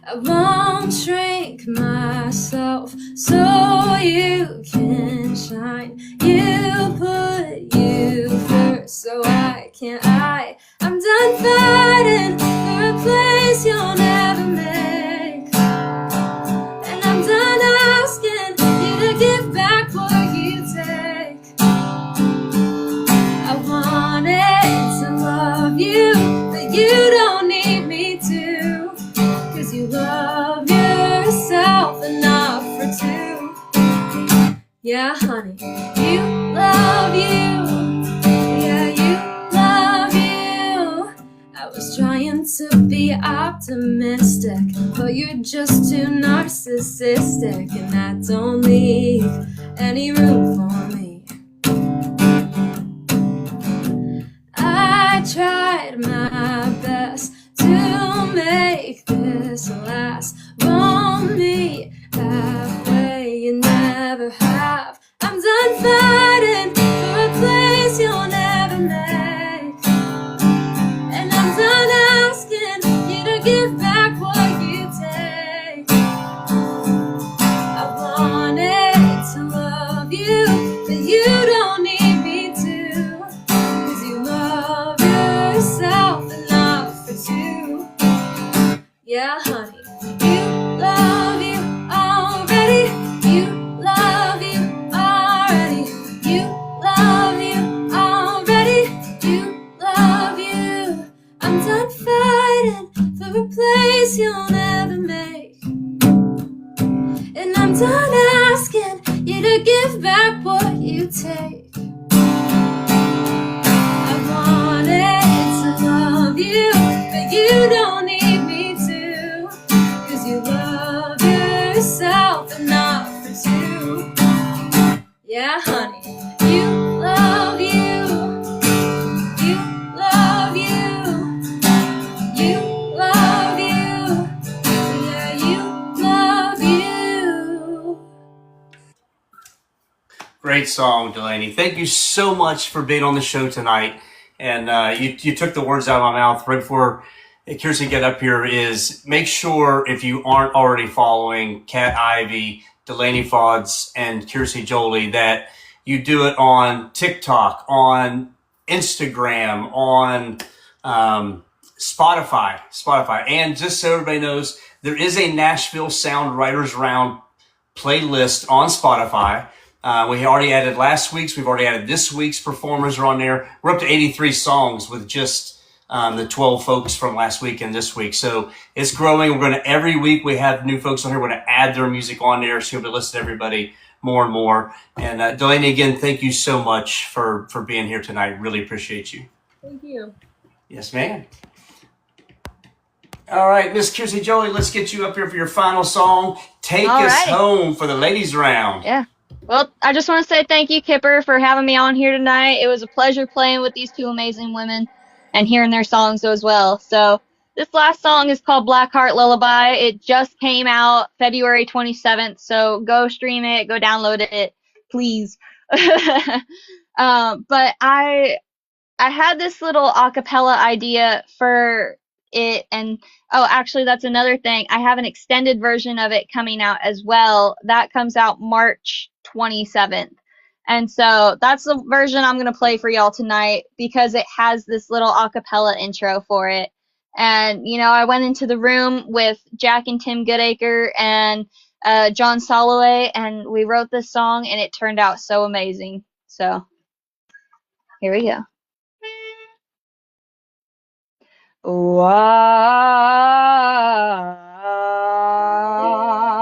I won't shrink myself so you can shine. You put you first, so I can't. I'm done fighting for a place you'll never make, and I'm done asking you to give back what you take. I wanted to love you, but you don't need me to. You love yourself enough for two. Yeah, honey, you love you. Yeah, you love you. I was trying to be optimistic, but you're just too narcissistic, and that don't leave any room for me. I tried my best to make this last. Won't meet halfway, you never have. I'm done fighting for a place you'll never make, and I'm done asking you to give back what you take. I wanted to love you, but you don't need me to, 'cause you love yourself enough for two. Yeah, honey, you love you already. You love you already. You love you already. You love you. I'm done fighting for a place you'll never make. I'm done asking you to give back what you take. I wanted to love you, but you don't need me to, 'cause you love yourself and not for two. Yeah, honey, you love you. You love you. You love you. Yeah, you love you. Great song, Delaney. Thank you so much for being on the show tonight. And you took the words out of my mouth right before Kiersi get up here. Is make sure, if you aren't already following Cat Ivy, Delaney Faulds, and Kiersi Joli, that you do it on TikTok, on Instagram, on Spotify. And just so everybody knows, there is a Nashville Sound Writers Round playlist on Spotify. We already added last week's. We've already added this week's. Performers are on there. We're up to 83 songs with just the 12 folks from last week and this week. So it's growing. We're going to, every week we have new folks on here. We're going to add their music on there, so you'll be able to listen to everybody more and more. And Delaney, again, thank you so much for being here tonight. Really appreciate you. Thank you. Yes, ma'am. All right, Miss Kiersi Joli, let's get you up here for your final song. Take us home for the ladies' round. Yeah. Well, I just want to say thank you, Kipper, for having me on here tonight. It was a pleasure playing with these two amazing women and hearing their songs as well. So this last song is called Black Heart Lullaby. It just came out February 27th, so go stream it, go download it, please. But I had this little acapella idea for it, and actually that's another thing. I have an extended version of it coming out as well. That comes out March 27th. And so that's the version I'm going to play for y'all tonight, because it has this little acapella intro for it. And, you know, I went into the room with Jack and Tim Goodacre and John Soloway, and we wrote this song, and it turned out so amazing. So here we go. Oh,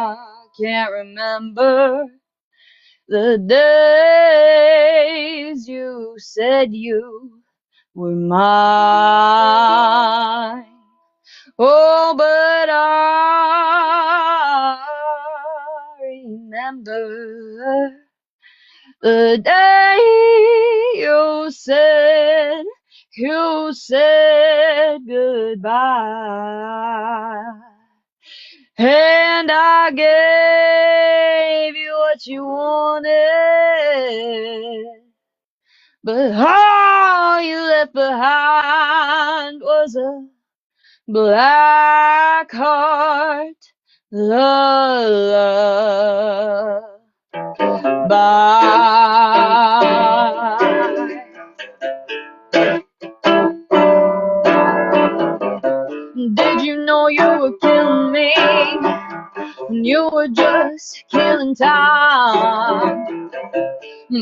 I can't remember the days you said you were mine. Oh, but I remember the day you said goodbye. And I gave you what you wanted, but all you left behind was a black heart lullaby. Did you know you were killing me? You were just killing time.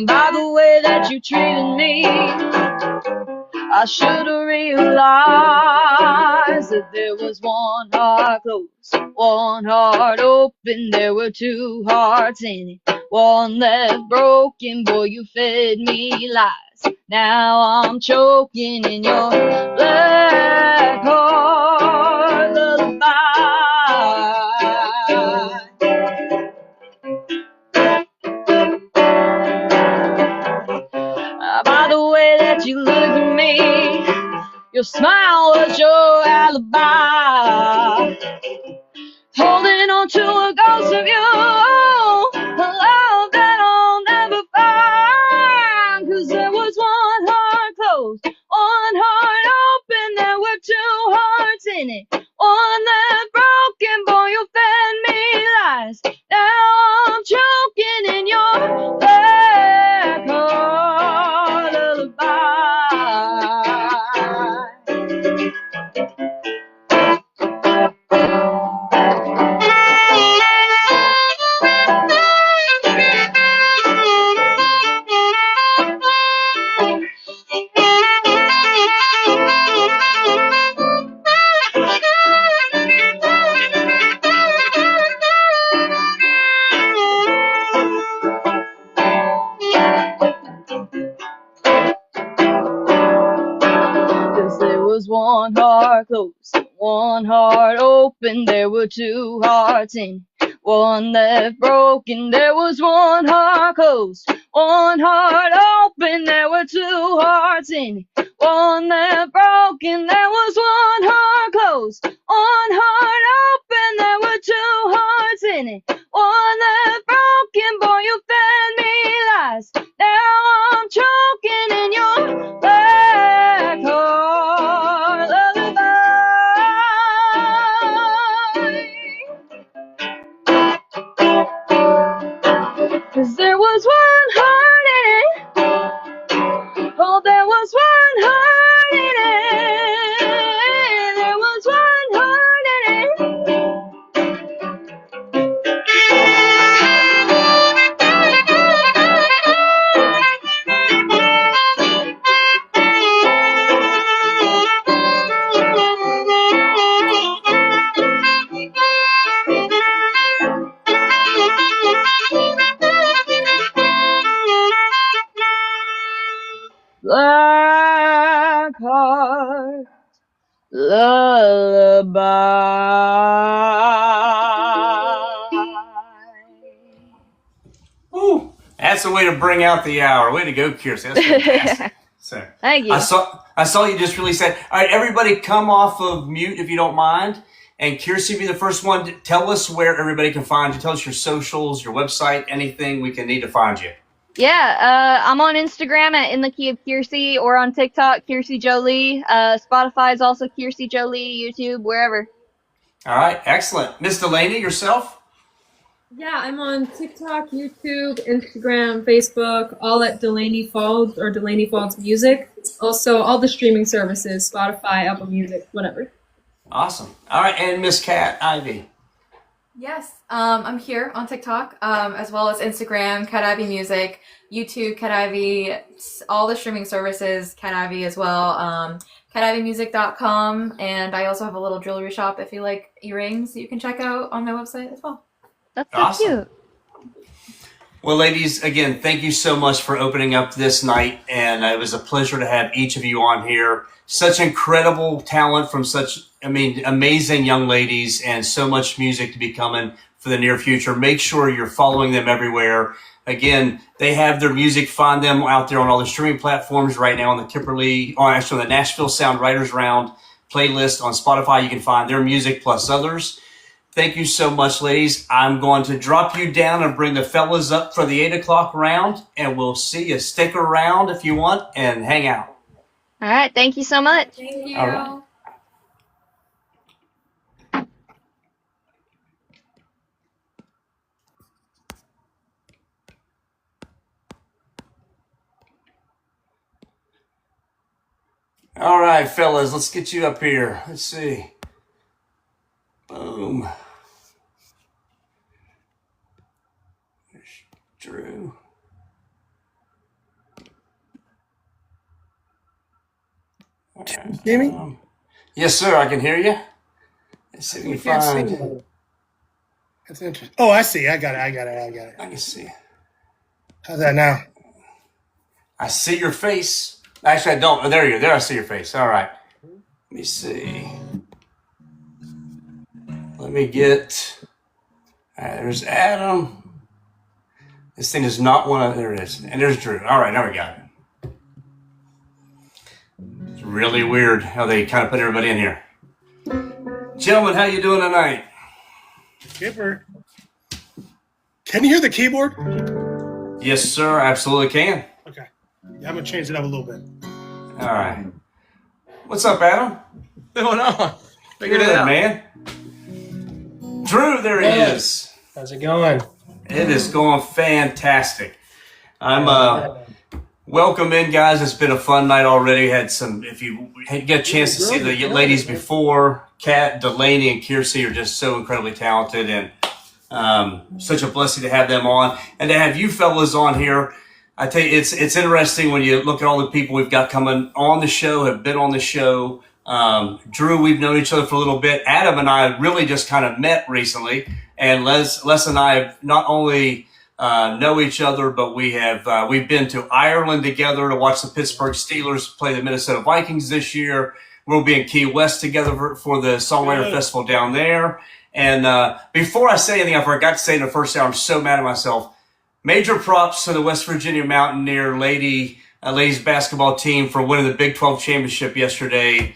By the way that you treated me, I should have realized that there was one heart closed, one heart open. There were two hearts in it, one left broken. Boy, you fed me lies. Now I'm choking in your black heart lullaby. By the way that you look at me, your smile was your alibi. Holding on to a ghost of you, a love that I'll never find. 'Cause there was one heart closed, one heart open. There were two hearts in it, one left broken. Boy, you fed me lies. Now I'm choking in your black heart lullaby. heart closed, one heart open. There were two hearts in, one left broken. There was one heart closed, one heart open. There were two hearts in, one left broken. There was one heart closed, one heart open. There were two hearts in it, one left broken. Boy, you fed me lies. Now I'm choking in your black heart lullaby. 'Cause there was one heart in it. Oh, there was one heart in it. There was one heart in it. Black heart lullaby. Ooh, that's the way to bring out the hour. Way to go, Kiersi. That's fantastic. So, Thank you. I saw you just really said, all right, everybody come off of mute if you don't mind. And Kiersi, be the first one to tell us where everybody can find you. Tell us your socials, your website, anything we can need to find you. Yeah, I'm on Instagram at In the Key of Kiersi, or on TikTok, Kiersi Joli. Spotify is also Kiersi Joli, YouTube, wherever. All right, excellent. Miss Delaney, yourself? Yeah, I'm on TikTok, YouTube, Instagram, Facebook, all at Delaney Faulds or Delaney Faulds Music. Also, all the streaming services, Spotify, Apple Music, whatever. Awesome. All right, and Miss Cat Ivy. Yes, I'm here on TikTok, as well as Instagram, Cat Ivy Music, YouTube, Cat Ivy, all the streaming services, Cat Ivy as well, cativymusic.com, and I also have a little jewelry shop if you like earrings that you can check out on my website as well. That's so Awesome. cute. Well, ladies, again, thank you so much for opening up this night, and it was a pleasure to have each of you on here. Such incredible talent from such, amazing young ladies, and so much music to be coming for the near future. Make sure you're following them everywhere. Again, they have their music. Find them out there on all the streaming platforms right now on the on the Nashville Sound Writers Round playlist on Spotify. You can find their music plus others. Thank you so much, ladies. I'm going to drop you down and bring the fellas up for the 8 o'clock round, and we'll see you. Stick around if you want and hang out. All right, thank you so much. Thank you. All right. All right, fellas, let's get you up here. Let's see. Boom. There's Drew. Can you hear me? Yes, sir, I can hear you. Let's see if we can find. That's interesting. Oh, I see. I got it. I can see. How's that now? I see your face. Actually, I don't. Oh, there you go. There, I see your face. All right. Let me see. Let me get. All right, there's Adam. This thing is not one of. There it is. And there's Drew. All right, now we got it. It's really weird how they kind of put everybody in here. Gentlemen, how you doing tonight? Skipper. Can you hear the keyboard? Yes, sir. Absolutely can. Okay. Yeah, I'm going to change it up a little bit. All right. What's up, Adam? What's going on? Figured it Good, out. man. Drew, there he is. How's it going? It is going fantastic. I'm welcome in, guys. It's been a fun night already. Had some. If you get a chance to see the ladies before, Kat, Delaney, and Kiersi are just so incredibly talented, and such a blessing to have them on, and to have you fellas on here. I tell you, it's interesting when you look at all the people we've got coming on the show, have been on the show. Drew, we've known each other for a little bit. Adam and I really just kind of met recently, and Les and I have not only know each other, but we've been to Ireland together to watch the Pittsburgh Steelers play the Minnesota Vikings this year. We'll be in Key West together for the Songwriter Festival down there. And before I say anything, I forgot to say in the first hour, I'm so mad at myself. Major props to the West Virginia Mountaineer ladies basketball team for winning the Big 12 championship yesterday.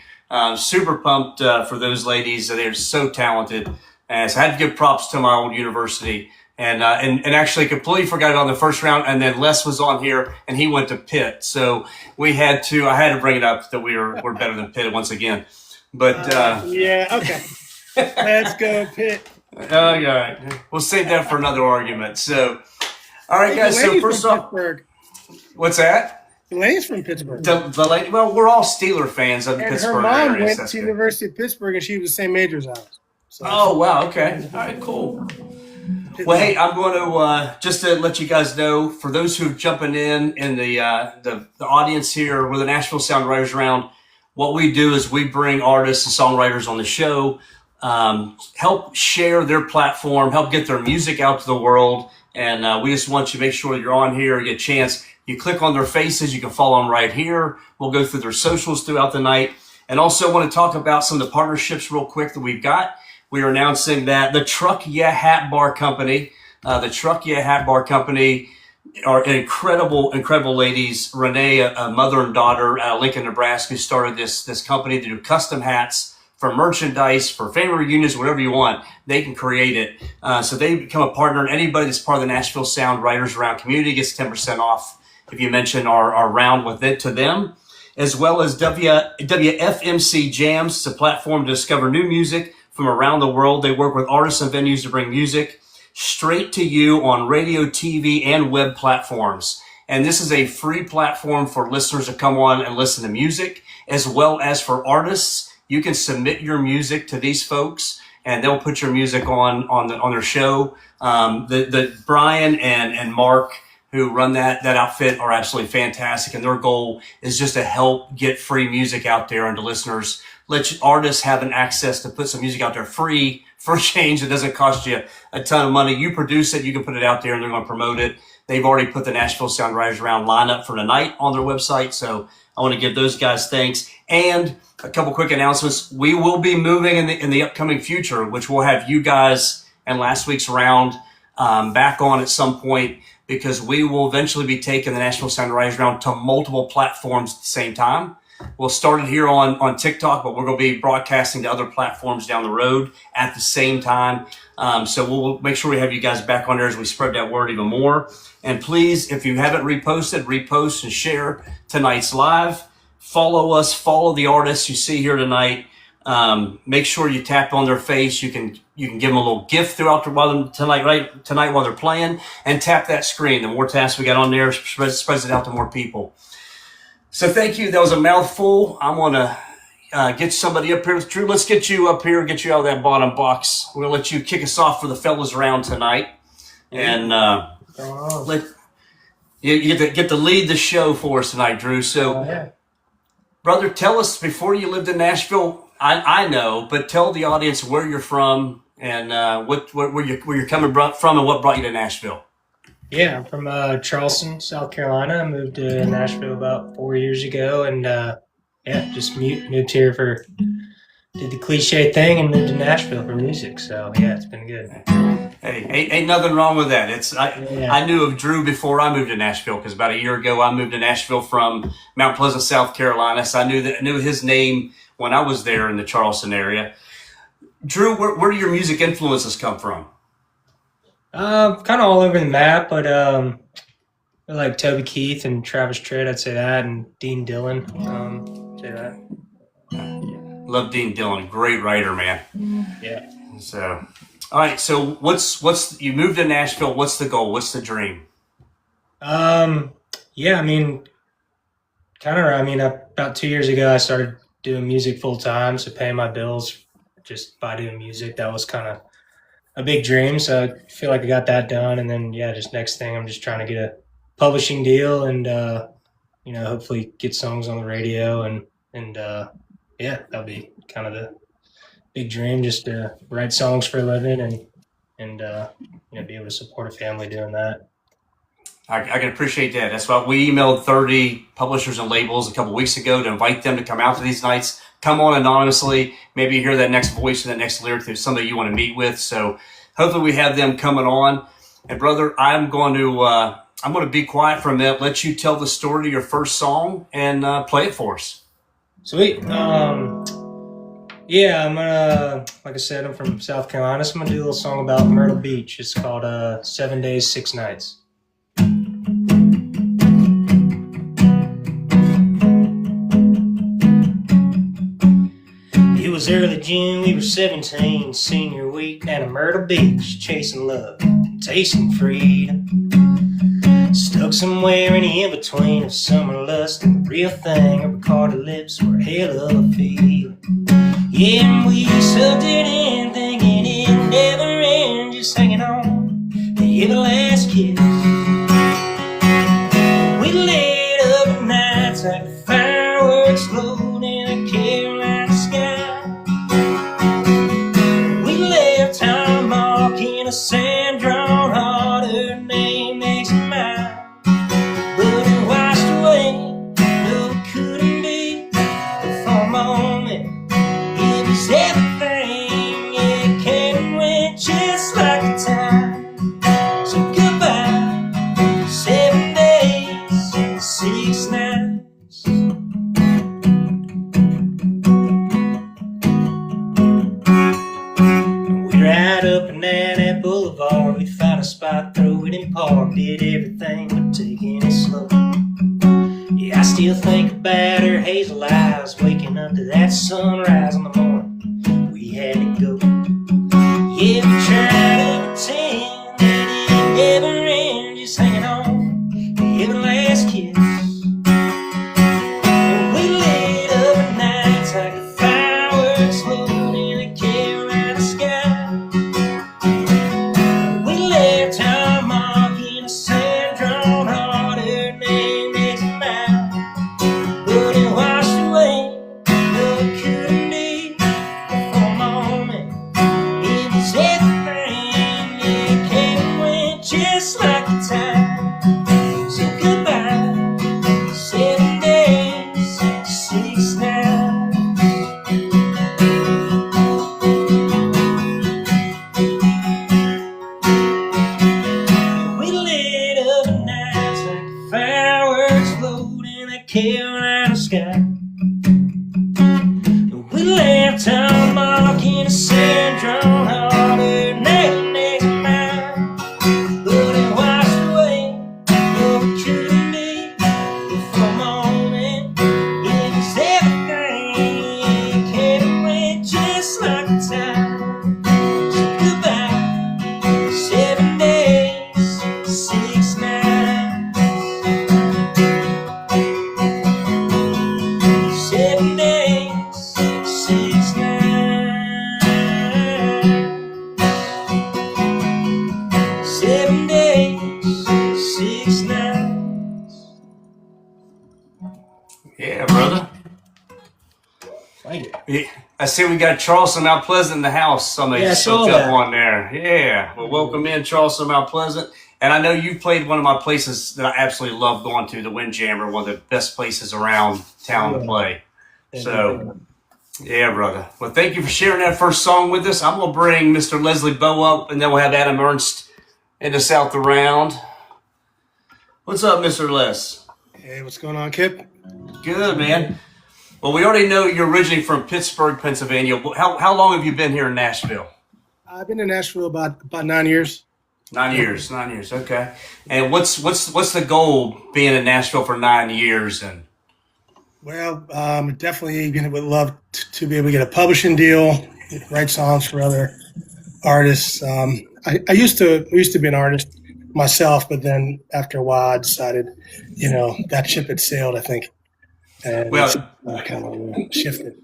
Super pumped for those ladies. They're so talented. And so I had to give props to my old university. And actually completely forgot about the first round. And then Les was on here and he went to Pitt. So I had to bring it up that we're better than Pitt once again. But yeah, okay. Let's go Pitt. All right. We'll save that for another argument. So, all right, guys. So first off, what's that? Delaney's from Pittsburgh. Well, we're all Steeler fans of the Pittsburgh area. Her mom went to University of Pittsburgh and she was the same major as ours. So. Oh, wow. Okay. All right, cool. Well, hey, I'm going to just to let you guys know, for those who are jumping in the audience here with the Nashville Sound Writers Round, what we do is we bring artists and songwriters on the show, help share their platform, help get their music out to the world, and we just want you to make sure that you're on here, get a chance. You click on their faces, you can follow them right here. We'll go through their socials throughout the night, and also want to talk about some of the partnerships real quick that we've got. We are announcing that the Truck Yeah Hat Bar Company, are incredible ladies. Renee, a mother and daughter out of Lincoln, Nebraska, who started this company to do custom hats for merchandise, for family reunions, whatever you want. They can create it. So they become a partner, and anybody that's part of the Nashville Sound Writers Round community gets 10% off if you mention our round with it to them. As well as WFMC Jams. It's a platform to discover new music from around the world. They work with artists and venues to bring music straight to you on radio, TV, and web platforms. And this is a free platform for listeners to come on and listen to music, as well as for artists. You can submit your music to these folks, and they'll put your music on their show. The Brian and Mark, who run that outfit, are absolutely fantastic, and their goal is just to help get free music out there and to listeners. Let artists have an access to put some music out there free for change. It doesn't cost you a ton of money. You produce it, you can put it out there, and they're going to promote it. They've already put the Nashville Sound Writers Round lineup for tonight on their website, so I want to give those guys thanks. And a couple quick announcements. We will be moving in the upcoming future, which we'll have you guys and last week's round back on at some point, because we will eventually be taking the Nashville Sound Writers Round to multiple platforms at the same time. We'll start it here on TikTok, but we're going to be broadcasting to other platforms down the road at the same time. So we'll make sure we have you guys back on there as we spread that word even more. And please, if you haven't reposted, repost and share tonight's live. Follow us, follow the artists you see here tonight. Make sure you tap on their face. You can give them a little gift throughout tonight while they're playing, and tap that screen. The more taps we got on there, spreads it out to more people. So thank you. That was a mouthful. I'm going to get somebody up here. Drew, let's get you up here, get you out of that bottom box. We're going to let you kick us off for the fellas round tonight. And you get to lead the show for us tonight, Drew. So, brother, tell us, before you lived in Nashville, I know, but tell the audience where you're from and where you're coming from and what brought you to Nashville. Yeah, I'm from Charleston, South Carolina. I moved to Nashville about 4 years ago, and just moved here did the cliche thing and moved to Nashville for music. So yeah, it's been good. Hey, ain't nothing wrong with that. I knew of Drew before I moved to Nashville, because about a year ago I moved to Nashville from Mount Pleasant, South Carolina. So I knew his name when I was there in the Charleston area. Drew, where do your music influences come from? Kind of all over the map, but like Toby Keith and Travis Tritt, I'd say that, and Dean Dillon, say that. Love Dean Dillon, great writer, man. Yeah. So, all right. So, what's you moved to Nashville? What's the goal? What's the dream? Yeah, I mean, about 2 years ago, I started doing music full time, so paying my bills just by doing music. That was kind of a big dream, so I feel like I got that done. And then, just next thing, I'm just trying to get a publishing deal and, hopefully get songs on the radio. And that'll be kind of the big dream, just to write songs for a living and be able to support a family doing that. I can appreciate that. That's why we emailed 30 publishers and labels a couple weeks ago to invite them to come out to these nights, come on anonymously. Maybe you hear that next voice and that next lyric that somebody you want to meet with. So hopefully we have them coming on. And brother, I'm going to be quiet for a minute, let you tell the story of your first song and play it for us. Sweet. Yeah, I'm gonna, like I said, I'm from South Carolina, so I'm gonna do a little song about Myrtle Beach. It's called 7 Days, 6 Nights. It was early June, we were 17, senior week at a Myrtle Beach, chasing love, tasting freedom. Stuck somewhere in the in-between of summer lust and the real thing. Her recorded lips were a hell of a feeling. Yeah, and we sucked it in, thinking it never end, just hanging on to the last kiss. We lit up at nights like the fireworks floating in a Carolina sky. We left our mark in a sand-drawn heart, her name next to mine. But it washed away, no it couldn't be, but for a moment it was everything. It came and went just like the time. So goodbye, 7 days, 6 nights. We ride up and down that boulevard, we found a spot, throw it in park, did everything but taking it slow. Yeah, I still think about her hazel eyes, waking up to that sunrise in the morning we had to go. Yeah, we tried to pretend that it never ended, just hanging on to every last kiss. And we lit up at nights like the fireworks floating in the Carolina sky. We left our mark in a sand-drawn heart, her name next to mine. But it washed away, no it couldn't be, but for a moment it was everything. It came and went just like the time. So goodbye, 7 days, 6 nights. We lit up at nights like the fireworks float in the Carolina sky. We left our mark in a sand-drawn heart, her name next to mine. But it washed away, no it couldn't be, but for a moment it was everything. It came and went just like the time. So goodbye, 7 days, 6 nights. 7 days, 6 nights. 7 days, 6 nights. Yeah, brother. Thank you. Yeah. I see we got Charleston Mount Pleasant in the house. Somebody Yeah, I saw soaked up that. on there. Yeah. Well, welcome in, Charleston Mount Pleasant. And I know you played one of my places that I absolutely love going to, the Windjammer, one of the best places around town to play. So, yeah, brother. Well, thank you for sharing that first song with us. I'm going to bring Mr. Leslie Bowe up, and then we'll have Adam Ernst in the South around. What's up, Mr. Les? Hey, what's going on, Kip? Good, man. Well, we already know you're originally from Pittsburgh, Pennsylvania. How long have you been here in Nashville? I've been in Nashville about 9 years. 9 years. 9 years. Okay. And what's the goal being in Nashville for 9 years? And Well, definitely would love to be able to get a publishing deal, write songs for other artists. I used to be an artist myself, but then after a while, I decided, that ship had sailed, I think, and Well- kind of shifted.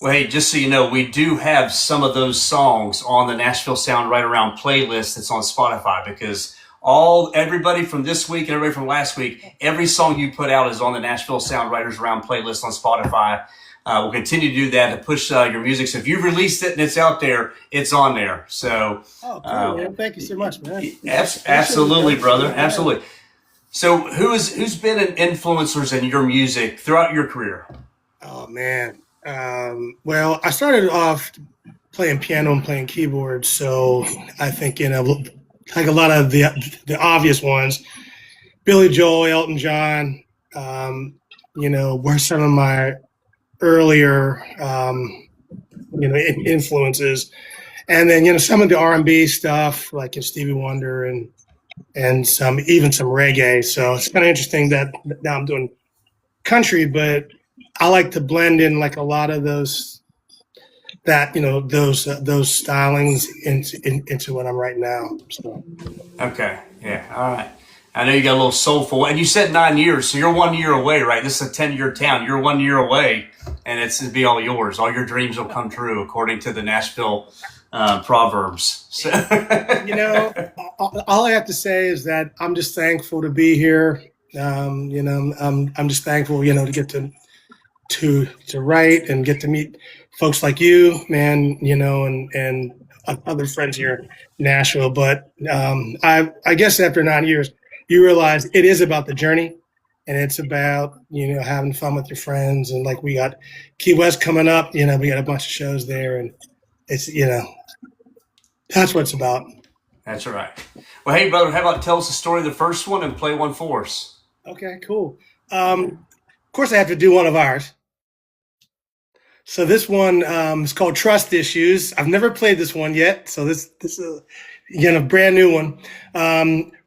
well, hey, just so you know, we do have some of those songs on the Nashville Sound Right Around playlist that's on Spotify, because everybody from this week and everybody from last week, every song you put out is on the Nashville Sound Writers Around playlist on Spotify. We'll continue to do that to push your music. So if you've released it and it's out there, it's on there. So Oh, cool, man. Thank you so much, man. absolutely, brother, absolutely. So who's been an influencers in your music throughout your career? Oh man, Well, I started off playing piano and playing keyboard, so I think like a lot of the obvious ones, Billy Joel, Elton John, were some of my earlier influences, and then some of the R&B stuff like Stevie Wonder and some reggae. So it's kind of interesting that now I'm doing country, but I like to blend in like a lot of those stylings into what I'm writing now. So. Okay. Yeah. All right. I know you got a little soulful, and you said 9 years, so you're 1 year away, right? This is a 10-year town. You're 1 year away, and it'll be all yours. All your dreams will come true, according to the Nashville proverbs. So. All I have to say is that I'm just thankful to be here. I'm just thankful, to get to write and get to meet folks like you, man, and other friends here in Nashville. But I guess after 9 years, you realize it is about the journey, and it's about, having fun with your friends. And like we got Key West coming up, we got a bunch of shows there, and it's, that's what it's about. That's right. Well, hey, brother, how about tell us the story of the first one and play one for us? Okay, cool. Of course, I have to do one of ours. So this one is called Trust Issues. I've never played this one yet, so this is a brand new one.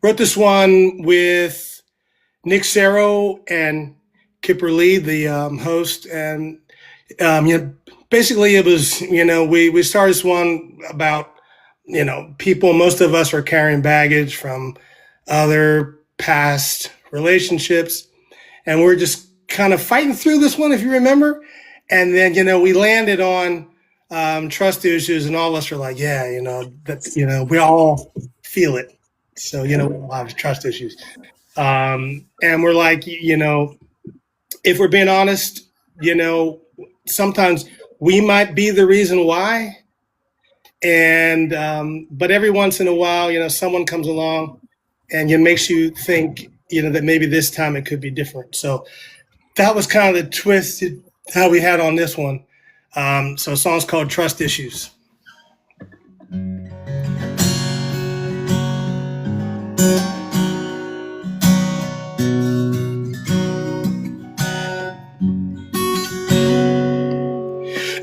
Wrote this one with Nick Serro and Kipper Lee, the host, and basically it was we started this one about people. Most of us are carrying baggage from other past relationships, and we're just kind of fighting through this one, if you remember. And then, we landed on trust issues, and all of us are like, yeah, we all feel it. So, we all have trust issues. And we're like, if we're being honest, sometimes we might be the reason why. And, but every once in a while, someone comes along and it makes you think, that maybe this time it could be different. So that was kind of the twist how we had on this one. So the song's called Trust Issues.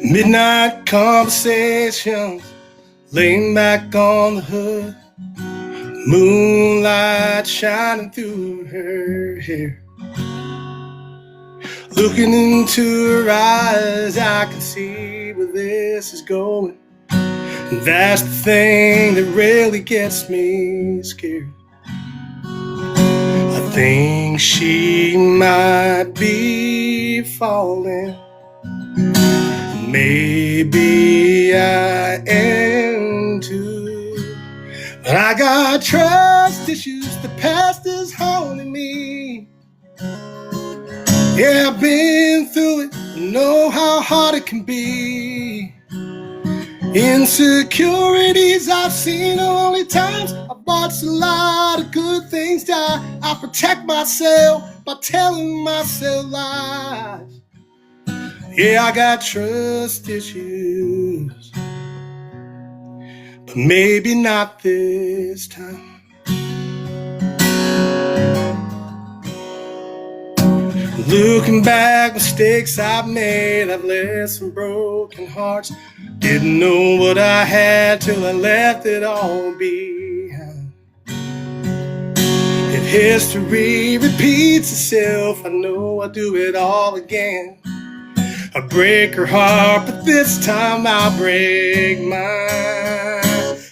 Midnight conversations, laying back on the hood, moonlight shining through her hair. Looking into her eyes, I can see where this is going. And that's the thing that really gets me scared. I think she might be falling. Maybe I am too. But I got trust issues, the past is haunting me. Yeah, I've been through it, I know how hard it can be. Insecurities I've seen only times. I've watched a lot of good things die. I protect myself by telling myself lies. Yeah, I got trust issues, but maybe not this time. Looking back, mistakes I've made, I've left some broken hearts. Didn't know what I had till I left it all behind. If history repeats itself, I know I'll do it all again. I break her heart, but this time I'll break mine.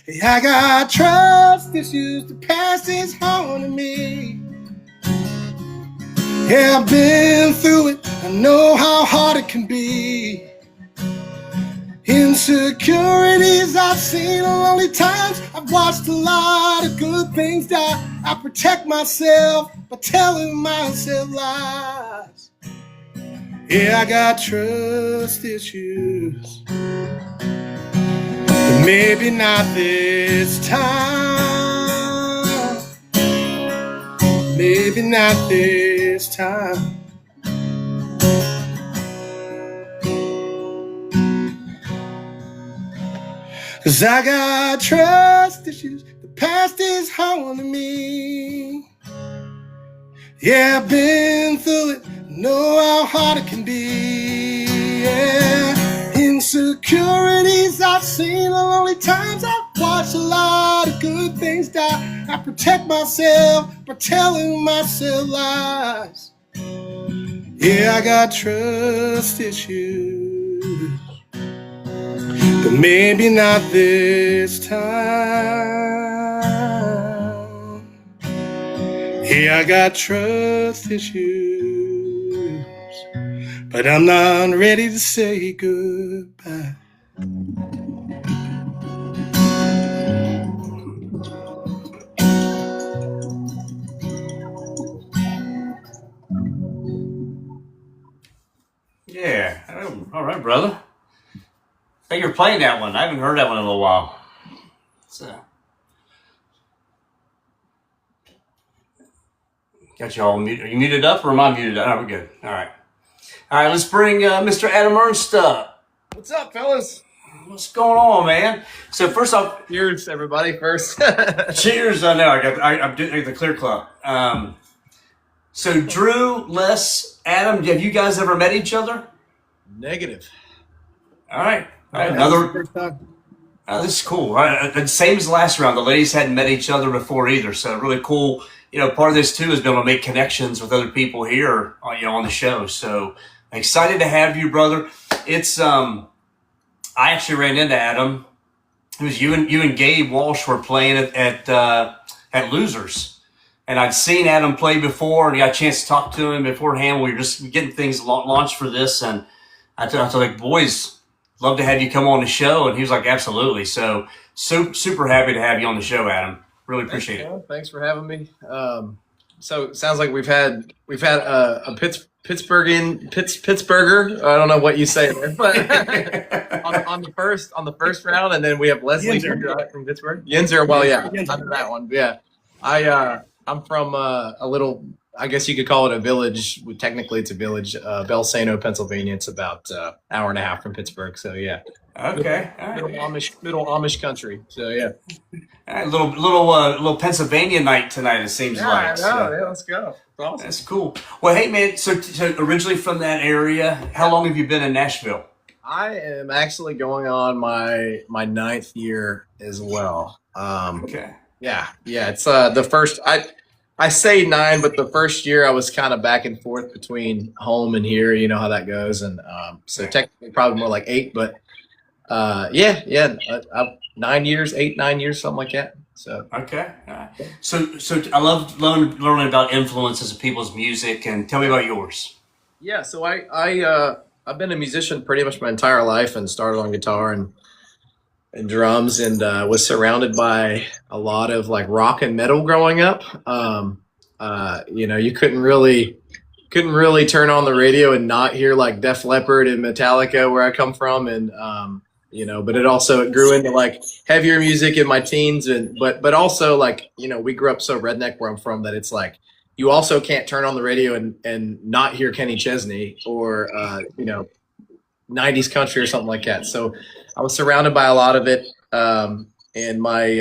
Hey, I got trust issues, the past is haunting me. Yeah, I've been through it, I know how hard it can be. Insecurities I've seen lonely times. I've watched a lot of good things die. I protect myself by telling myself lies. Yeah, I got trust issues, but maybe not this time. Maybe not this time. 'Cause I got trust issues. The past is haunting me. Yeah, I've been through it, know how hard it can be. Yeah, insecurities I've seen, the lonely times I've watched a lot of good things die. I protect myself by telling myself lies. Yeah, I got trust issues, but maybe not this time. Yeah, I got trust issues, but I'm not ready to say goodbye. Yeah. Oh, all right, brother. Thank you for playing that one. I haven't heard that one in a little while. So, got you all muted. Are you muted up or am I muted up? Oh, we're good. All right. All right, let's bring Mr. Adam Ernst up. What's up, fellas? What's going on, man? So first off, Cheers, everybody. First, cheers. I know I'm doing the Clear Club. So Drew, Les, Adam, have you guys ever met each other? negative. All right. All right. That's the Another. first time. Oh, this is cool. All right. Same as last round. The ladies hadn't met each other before either, so really cool. You know, part of this too is being able to make connections with other people here, you know, on the show. So excited to have you, brother. It's I actually ran into Adam. It was you and Gabe Walsh were playing at Losers. And I'd seen Adam play before, and I got a chance to talk to him beforehand. We were just getting things launched for this, and I was like, boys, love to have you come on the show. And he was like, absolutely. So super happy to have you on the show, Adam. Really appreciate it. Thanks for having me. So it sounds like we've had a Pittsburgher. I don't know what you say there, but on the first round, and then we have Leslie from Pittsburgh. Yinzer. Well, yeah, under that one. Yeah, I'm from a little, I guess you could call it a village. Technically, it's a village, Belsano, Pennsylvania. It's about an hour and a half from Pittsburgh. So yeah. Okay. All right. Middle Amish country. So yeah. All right, little Pennsylvania night tonight. It seems like. Yeah, let's go. Awesome. That's cool. Well, hey man, so originally from that area, how long have you been in Nashville? I am actually going on my 9th year as well. Okay. Yeah. It's the first. I say 9, but the first year I was kind of back and forth between home and here. You know how that goes, and so technically probably more like 8, but 9 years, 8, 9 years, something like that. So okay. All right. So I love learning about influences of people's music, and tell me about yours. Yeah. So I've been a musician pretty much my entire life, and started on guitar and drums, and was surrounded by a lot of like rock and metal growing up. You know, you couldn't really turn on the radio and not hear like Def Leppard and Metallica where I come from, and you know, but it grew into like heavier music in my teens, but also like, you know, we grew up so redneck where I'm from that it's like you also can't turn on the radio and not hear Kenny Chesney or you know, 90s country or something like that. So I was surrounded by a lot of it, and my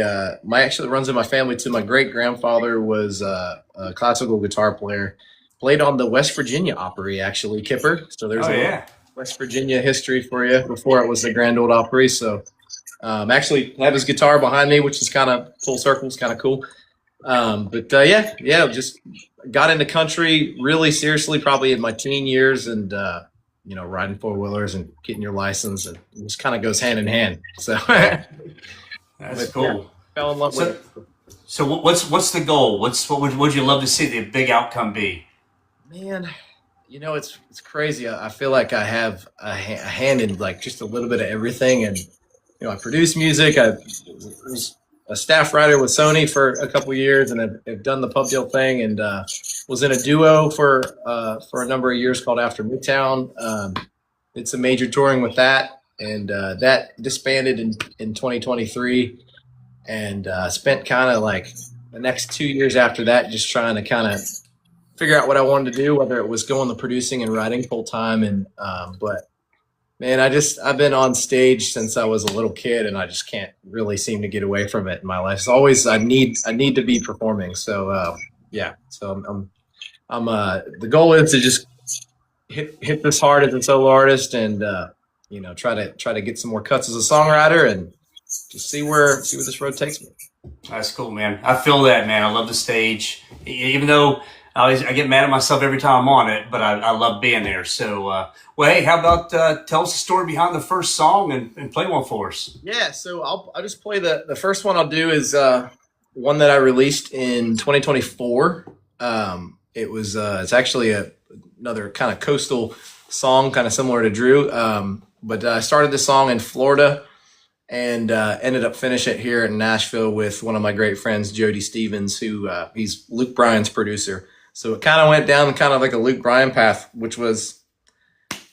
actually runs in my family too. My great grandfather was a classical guitar player, played on the West Virginia Opry, actually, Kipper. So there's West Virginia history for you before it was the Grand Ole Opry. So actually have his guitar behind me, which is kind of full circle. It's kind of cool. But just got into country really seriously probably in my teen years, and you know, riding 4-wheelers and getting your license, and it just kind of goes hand in hand. So that's cool. Yeah, fell in love with it. So what's the goal? What would you love to see the big outcome be? Man, you know, it's crazy. I feel like I have a hand in like just a little bit of everything, and you know, I produce music. I was a staff writer with Sony for a couple of years, and I've done the Pub Deal thing, and was in a duo for a number of years called After Midtown. Did some major touring with that, and that disbanded in 2023, and spent kind of like the next 2 years after that just trying to kind of figure out what I wanted to do, whether it was going to producing and writing full time, and but Man, I've been on stage since I was a little kid, and I just can't really seem to get away from it in my life. It's always I need to be performing. So yeah, so I'm the goal is to just hit this hard as a solo artist, and try to get some more cuts as a songwriter, and just see where this road takes me. That's cool, man. I feel that, man. I love the stage, even though I get mad at myself every time I'm on it, but I love being there. So, well, hey, how about tell us the story behind the first song and play one for us? Yeah, so I'll just play the first one. I'll do is one that I released in 2024. It's actually another kind of coastal song, kind of similar to Drew. But I started this song in Florida and ended up finishing it here in Nashville with one of my great friends, Jody Stevens, who he's Luke Bryan's producer. So it kind of went down kind of like a Luke Bryan path, which was,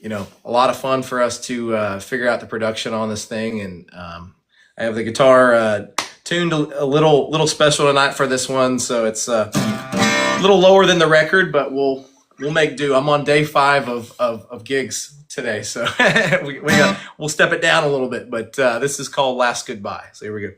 a lot of fun for us to figure out the production on this thing. And I have the guitar tuned a little special tonight for this one. So it's a little lower than the record, but we'll make do. I'm on day 5 of gigs today, so we'll step it down a little bit. But this is called Last Goodbye. So here we go.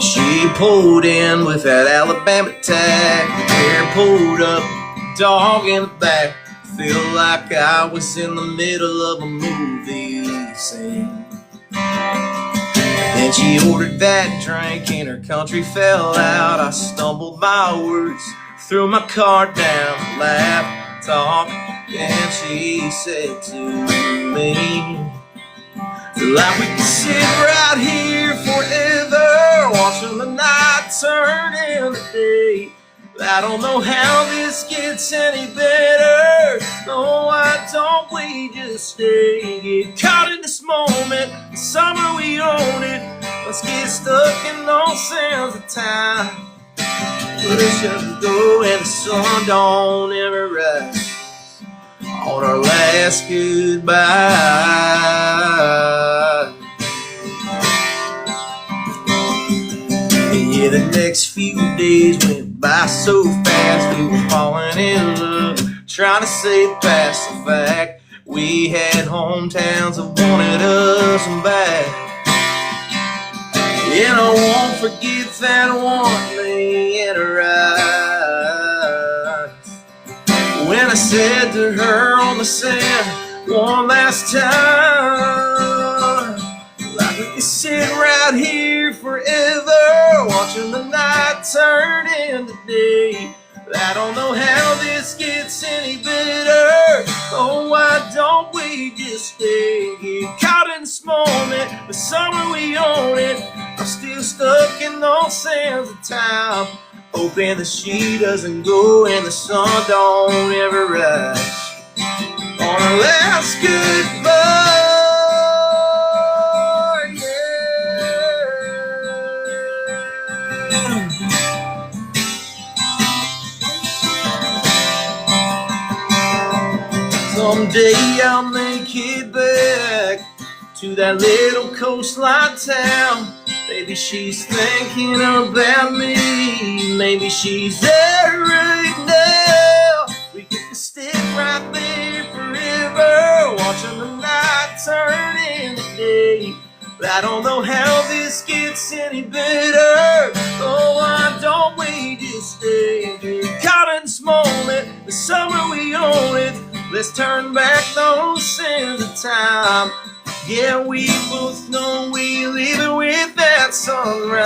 She pulled in with that Alabama tag, hair pulled up, dog in the back. Feel like I was in the middle of a movie scene. Then she ordered that drink and her country fell out. I stumbled my words, threw my card down, laughed, talked, and she said to me, like we could sit right here forever, watching the night turn into day. I don't know how this gets any better. No, why don't we just stay? Get caught in this moment, the summer we own it. Let's get stuck in those sands of time. Let's just go and the sun don't ever rise on our last goodbye. Yeah, the next few days went by so fast. We were falling in love, trying to say past the fact we had hometowns that wanted us back. And I won't forget that one thing in her eyes, when I said to her on the sand one last time, like we could sit right here forever, watching the night turn into day. I don't know how this gets any better. Oh, why don't we just stay? Get caught in this moment, the summer we own it. I'm still stuck in those sands of time, hoping that she doesn't go and the sun don't ever rise on our last goodbye. Someday I'll make it back to that little coastline town. Maybe she's thinking about me. Maybe she's there right now. We could stick right there forever, watching the night turn into day. But I don't know how this gets any better. Oh, why don't we just stay? Get caught in this moment, the summer we own it. Let's turn back those sands of time. Yeah, we both know we leave it with that sunrise.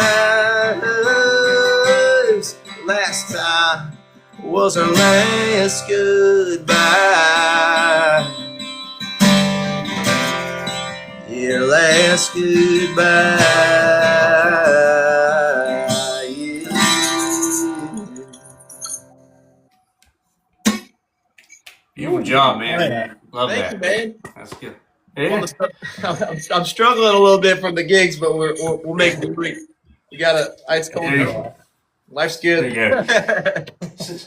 Last time was our last goodbye. Yeah, last goodbye. Beautiful job, man. Love Thank that. you, man. That's good. Yeah. I'm struggling a little bit from the gigs, but we'll make do. You gotta ice cold. Life's There good. you go.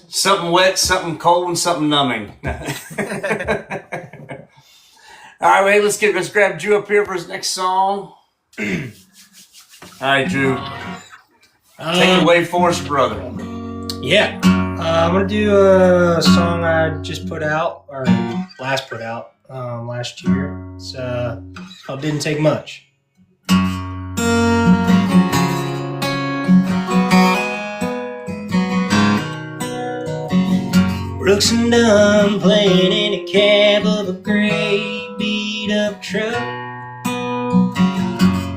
Something wet, something cold, and something numbing. All right, wait, let's grab Drew up here for his next song. All right, Drew. Take it away for us, brother. Yeah. I'm going to do a song I just put out, or last put out last year. It's called Didn't Take Much. Brooks and Dunn playing in a cab of a gray beat-up truck.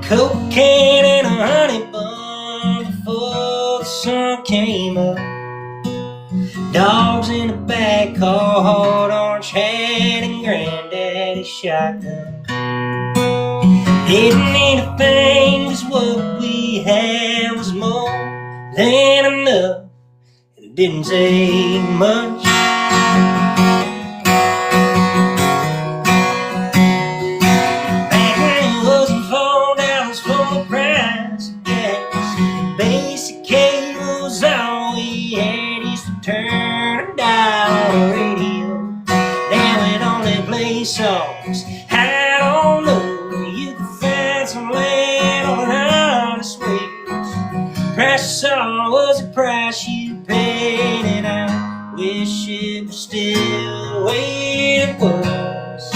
Cocaine and a honey bun before the sun came up. Dogs in the back car, hard orange hat and granddaddy's shotgun. Didn't need a thing, 'cause what we had was more than enough. It didn't take much. Back when it wasn't $4 for the price of gas, basic cable was all we had. Used to turn a dial on the radio. Now it only plays songs I don't know. You can find some land on an honest wage. Price you saw was the price you paid, and I wish it was still the way it was.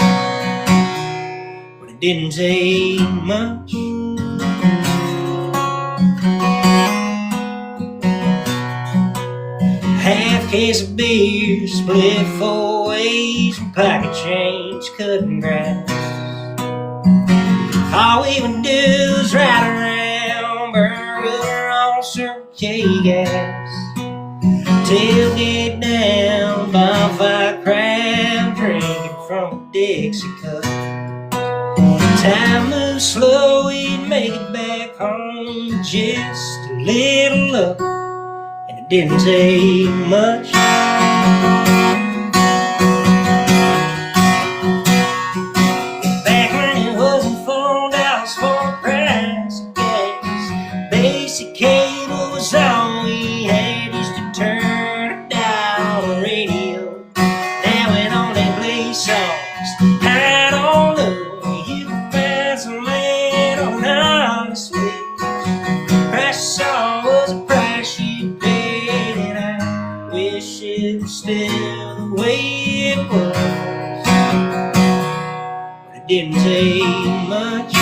But it didn't take much. Half case of beer, split 4 ways, and pocket change, cutting grass. All we would do is ride around, burn rubber on Circle K gas. Tailgate down, bonfire crowd, drinking from a Dixie cup. Time moves slow, we'd make it back home with just a little luck. And it didn't take much. Back when it wasn't $4 for the price of gas, basic cable was all we had. Used to turn a dial on the radio. Now it only plays songs I don't know. You can find some land on an honest wage. Price you saw was the price you paid, and I wish it was still the way it was. But it didn't take much.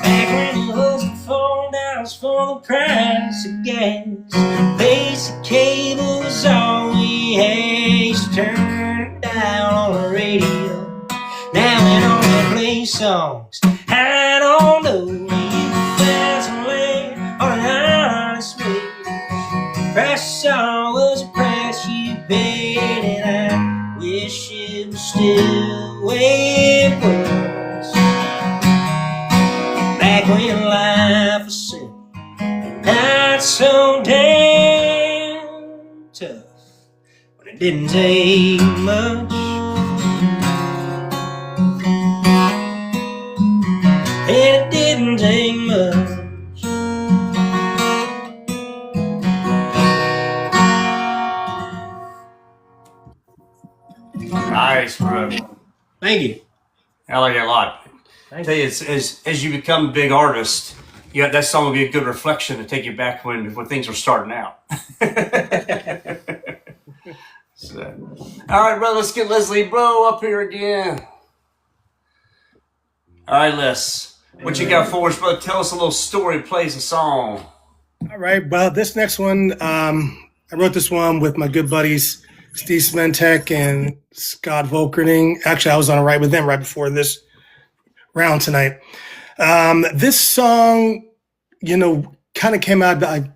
Back when it wasn't $4 for the price of gas, basic cable was all we had. Used to turn it down on the radio. Now it only plays songs I don't know. You can find some land on an honest wage. Price you saw was the price you paid, and I wish it was still the way it was. Back when life was simple and not so damn tough. But it didn't take much. And it didn't take much. Nice, bro. Thank you. I like it a lot. I Thank tell you, as you become a big artist, yeah, that song will be a good reflection to take you back when things were starting out. So, all right, bro, let's get Leslie Bowe up here again. All right, Les, what you got for us, brother? Tell us a little story, plays a song. All right. Well, this next one, I wrote this one with my good buddies, Steve Smentek and Scott Volkerning. Actually, I was on a ride with them right before this round tonight. This song, kind of came out. I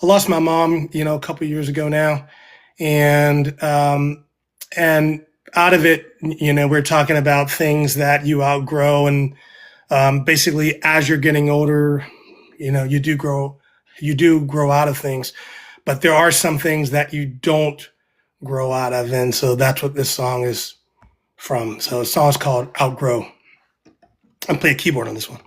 lost my mom, a couple of years ago now. And out of it, we're talking about things that you outgrow. And basically, as you're getting older, you do grow out of things. But there are some things that you don't grow out of. And so that's what this song is from. So the song is called Outgrow. I'm playing keyboard on this one.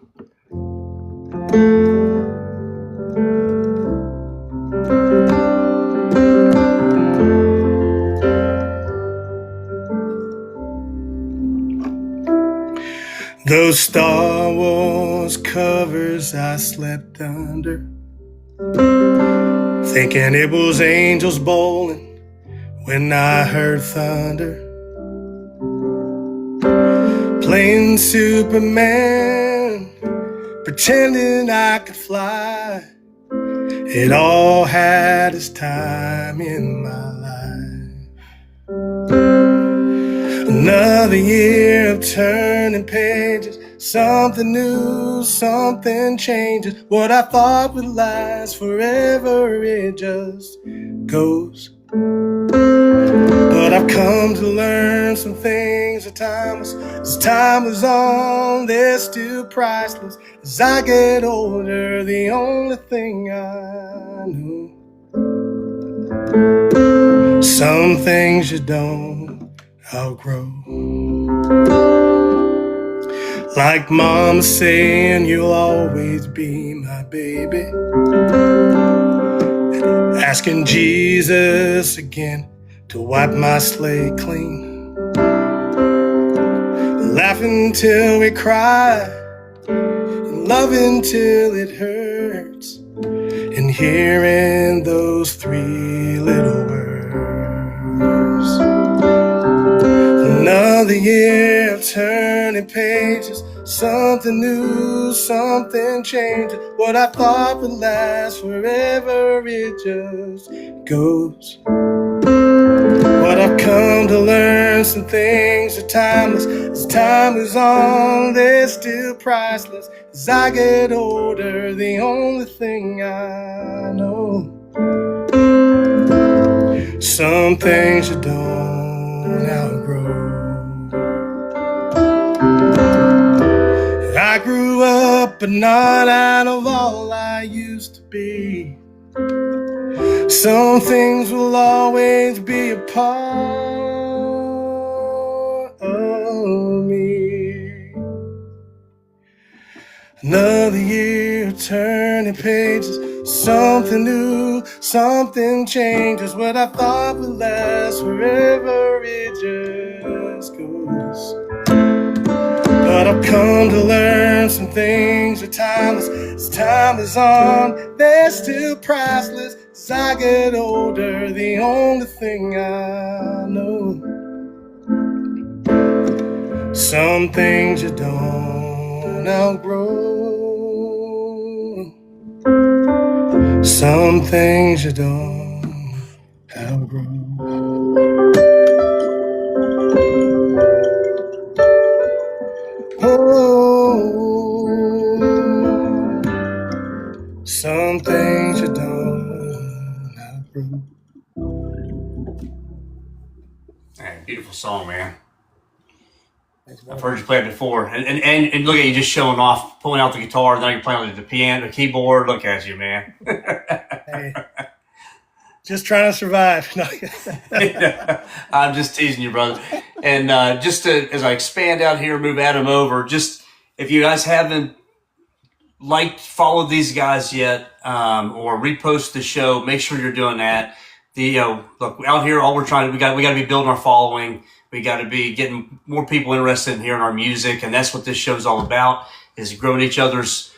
Those Star Wars covers I slept under, thinking it was angels bowling when I heard thunder. Playing Superman, pretending I could fly. It all had its time in my life. Another year of turning pages, something new, something changes. What I thought would last forever, it just goes. But I've come to learn some things are timeless. As time is on, they're still priceless. As I get older, the only thing I know, some things you don't outgrow. Like Mama saying you'll always be my baby, asking Jesus again to wipe my slate clean, laughing till we cry, and loving till it hurts, and hearing those three little words. Another year of turning pages, something new, something changes. What I thought would last forever, it just goes. But I've come to learn some things are timeless. As time is on, they're still priceless. As I get older, the only thing I know, some things you don't outgrow. I grew up, but not out of all I used to be. Some things will always be a part of me. Another year of turning pages, something new, something changes. What I thought would last forever, it just goes. But I've come to learn some things are timeless. As time is on, they're still priceless. As I get older, the only thing I know, some things you don't outgrow. Some things you don't outgrow. Some things you don't outgrow. Hey, beautiful song, man. I've heard you play it before, and look at you just showing off, pulling out the guitar. Now you're playing the piano, the keyboard. Look at you, man. Hey, just trying to survive. I'm just teasing you, brother. And just as I expand out here, move Adam over. Just if you guys haven't followed these guys yet, or repost the show, make sure you're doing that. Look, out here, all we're trying to we got to be building our following. We got to be getting more people interested in hearing our music, and that's what this show's all about: is growing each other's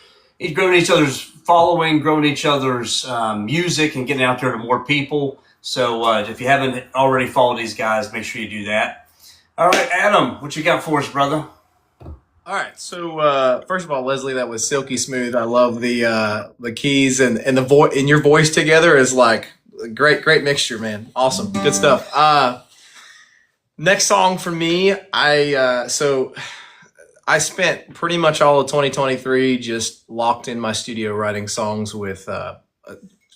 following, growing each other's music, and getting out there to more people. So if you haven't already followed these guys, make sure you do that. All right, Adam, what you got for us, brother? All right, so first of all, Leslie, that was silky smooth. I love the keys and the voice, and your voice together is like a great mixture, man. Awesome, good stuff. Next song for me, I spent pretty much all of 2023 just locked in my studio writing songs with a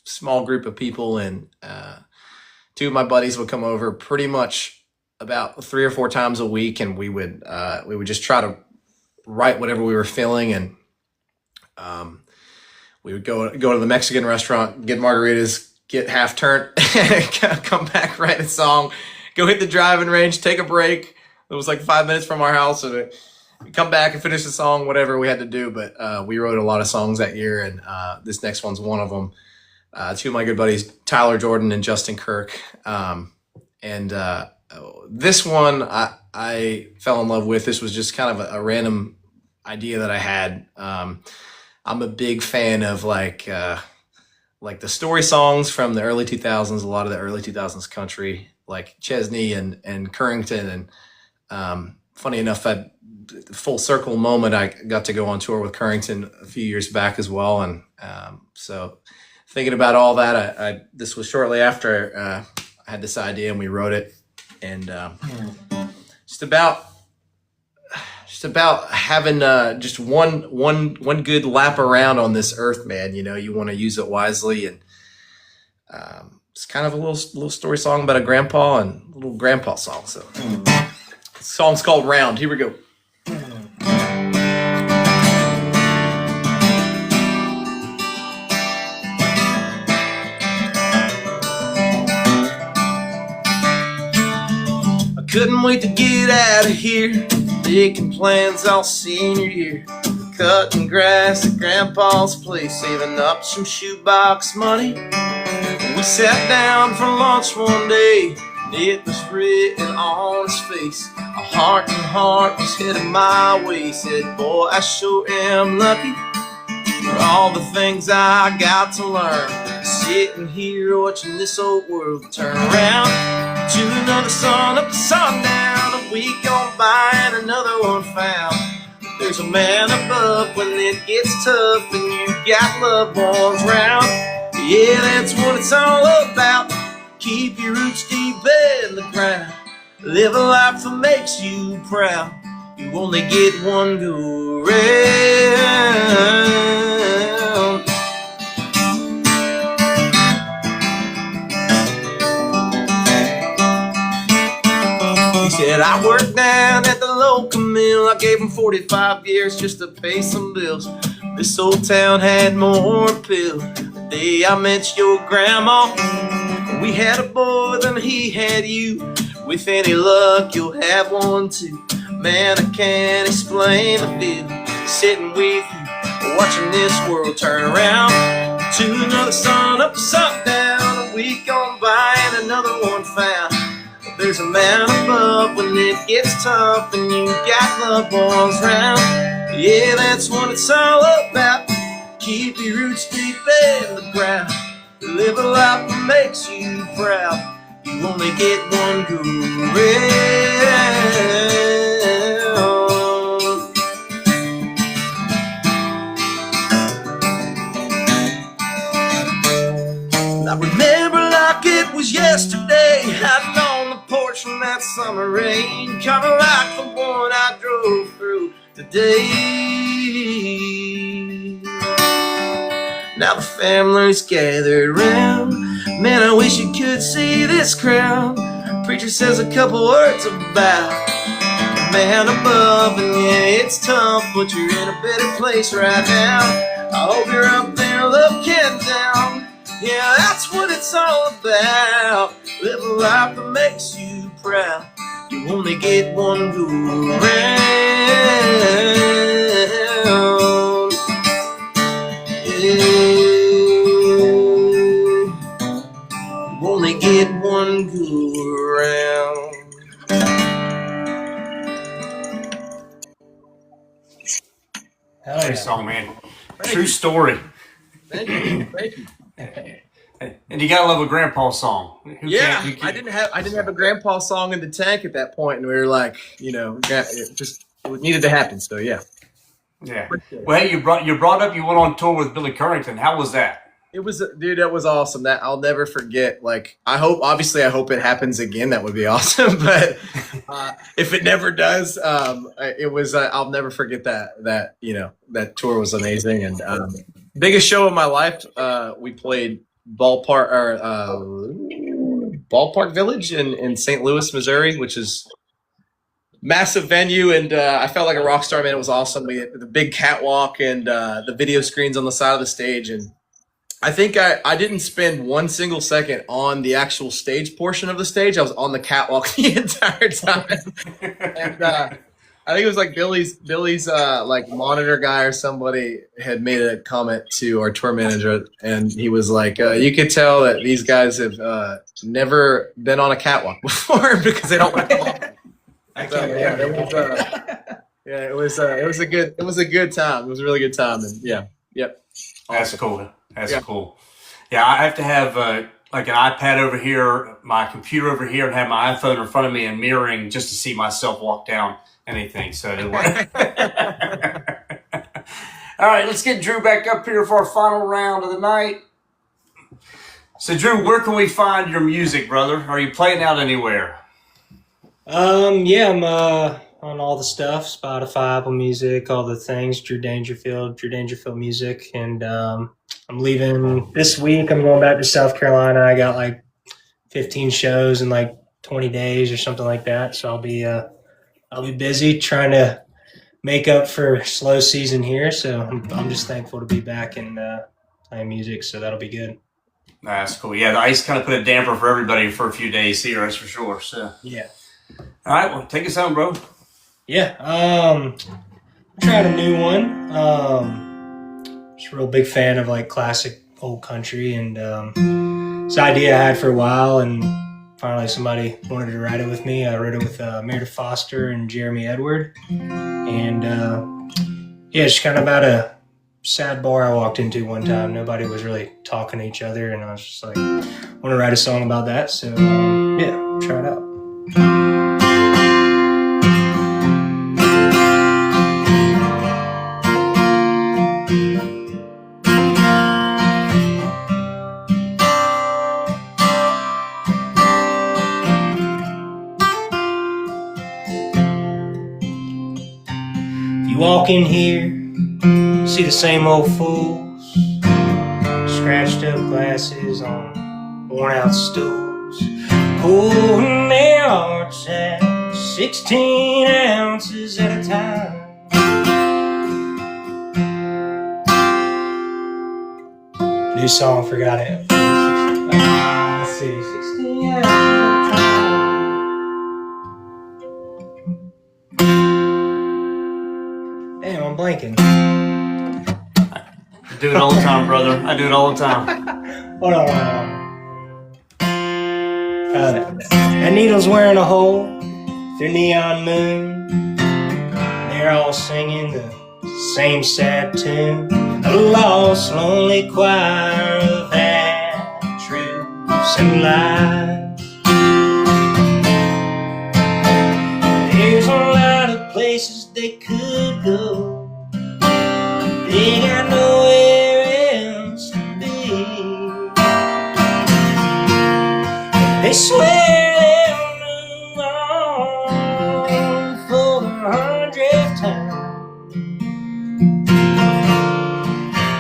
small group of people, and two of my buddies would come over pretty much about 3 or 4 times a week, and we would just try to write whatever we were feeling, and we would go to the Mexican restaurant, get margaritas, get half turned, come back, write a song, go hit the driving range, take a break. It was like 5 minutes from our house, and come back and finish the song, whatever we had to do. But we wrote a lot of songs that year, and this next one's one of them. Two of my good buddies, Tyler Jordan and Justin Kirk. And this one I fell in love with. This was just kind of a random idea that I had. I'm a big fan of like the story songs from the early 2000s, a lot of the early 2000s country, like Chesney and Currington. And funny enough, full circle moment, I got to go on tour with Currington a few years back as well. And so thinking about all that, this was shortly after I had this idea and we wrote it. And just about having just one good lap around on this earth, man. You know, you want to use it wisely, and it's kind of a little story song about a grandpa and a little grandpa song. So, the song's called "Round." Here we go. Couldn't wait to get out of here, making plans all senior year. Cutting grass at Grandpa's place, saving up some shoebox money. We sat down for lunch one day, and it was written on his face. A heart and heart was headed my way. Said, boy, I sure am lucky for all the things I got to learn. Sitting here watching this old world turn around. To another sun up to sundown, a week gone by and another one found. There's a man above when it gets tough and you got loved ones round. Yeah, that's what it's all about. Keep your roots deep in the ground. Live a life that makes you proud. You only get one go round. He said, I worked down at the local mill. I gave him 45 years just to pay some bills. This old town had more appeal. The day I met your grandma, we had a boy than he had you. With any luck, you'll have one too. Man, I can't explain the feeling sitting with you, watching this world turn around. To another sun up, sun down, a week gone by and another one found. There's a man above when it gets tough and you got loved ones round. Yeah, that's what it's all about. Keep your roots deep in the ground. Live a life that makes you proud. You only get one go round. I remember like it was yesterday, hiding on the porch from that summer rain, kinda like the one I drove through today. Now the family's gathered around. Man, I wish you could see this crowd. Preacher says a couple words about the man above, and yeah, it's tough, but you're in a better place right now. I hope you're up there looking down. Yeah, that's what it's all about. Live a life that makes you proud. You only get one go round. Yeah. You only get one go round. Hell yeah. Great song, man. True story. Thank you. Thank you. And you gotta love a grandpa song. Yeah, I didn't have a grandpa song in the tank at that point, and we were like, it needed to happen. So yeah. Well, hey, you brought up you went on tour with Billy Currington. How was that? It was, dude, that was awesome. That I'll never forget. Like, I hope it happens again. That would be awesome. But if it never does, it was. I'll never forget that. That tour was amazing, and biggest show of my life. We played Ballpark Village in St. Louis, Missouri, which is massive venue, and I felt like a rock star, man. It was awesome. We had the big catwalk and the video screens on the side of the stage, and I think I didn't spend one single second on the actual stage portion of the stage. I was on the catwalk the entire time. And I think it was like Billy's like monitor guy or somebody had made a comment to our tour manager, and he was like, you could tell that these guys have never been on a catwalk before because they don't want to walk. It was a good time. It was a really good time, and yep. That's cool. That's cool. Yeah, I have to have like an iPad over here, my computer over here, and have my iPhone in front of me and mirroring just to see myself walk down anything. So it works. All right, let's get Drew back up here for our final round of the night. So, Drew, where can we find your music, brother? Are you playing out anywhere? Yeah, I'm on all the stuff, Spotify, Apple Music, all the things, Drew Dangerfield Music, and I'm leaving this week. I'm going back to South Carolina. I got like 15 shows in like 20 days or something like that, so I'll be busy trying to make up for slow season here, so I'm just thankful to be back and playing music, so that'll be good. That's cool. Yeah, the ice kind of put a damper for everybody for a few days here, that's for sure. So yeah. All right, well, take us home, bro. Yeah, tried a new one. Just a real big fan of like classic old country, and it's an idea I had for a while, and finally somebody wanted to write it with me. I wrote it with Meredith Foster and Jeremy Edward, and it's kind of about a sad bar I walked into one time. Nobody was really talking to each other, and I was just like, I want to write a song about that, so try it out. You walk in here, see the same old fools, scratched up glasses on worn out stools, pouring their hearts out 16 ounces at a time. New song, forgot it. Let's see, 16 ounces at a time. Damn, I'm blanking. I do it all the time, brother. I do it all the time. Hold on. That needle's wearing a hole through neon moon. They're all singing the same sad tune. A lost, lonely choir of half-truths and lies. There's a lot of places they could go. They got nowhere else to be. They swear they'll move on for the 100th time.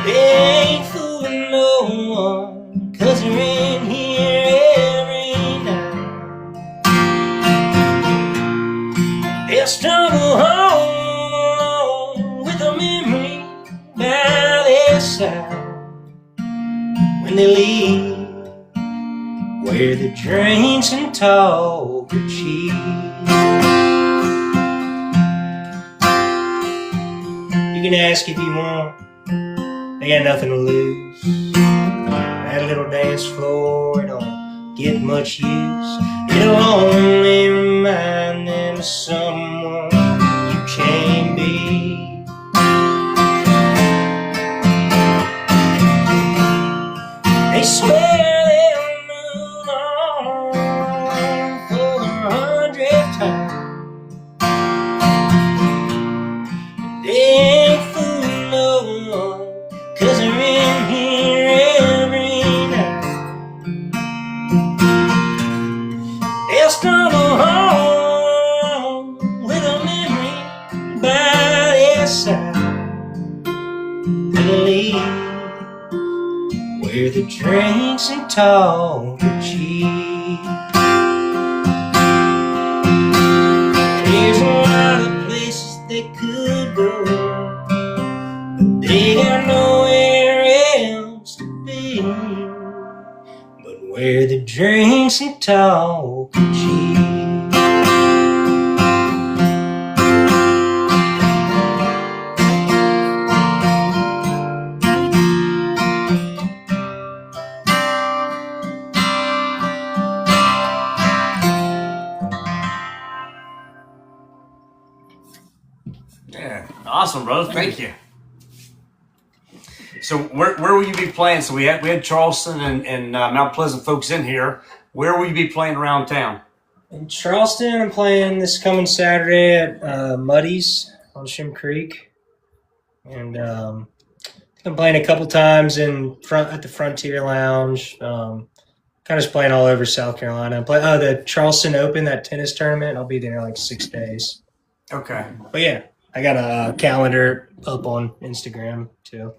They ain't fooling no one, 'cause they're in here every night. They'll stumble home with a memory by their side when they leave, where the drinks and talk are cheap. You can ask if you want, they got nothing to lose. That little dance floor don't get much use. It'll only remind them of someone you can be. They swear they'll move on for the 100th time. They ain't fooling no one, 'cause they're in here every night. They'll stumble home with a memory by their side when they leave, where the drinks and talk are cheap. There's a lot of places they could go, but they got nowhere else to be. where the drinks and talk are cheap. Yeah, awesome, brother. Thank you. So where will you be playing? So we had Charleston and Mount Pleasant folks in here. Where will you be playing around town? In Charleston, I'm playing this coming Saturday at Muddy's on Shim Creek, and I'm playing a couple times at the Frontier Lounge. Kind of just playing all over South Carolina. The Charleston Open, that tennis tournament. I'll be there like 6 days. Okay. But yeah, I got a calendar up on Instagram too.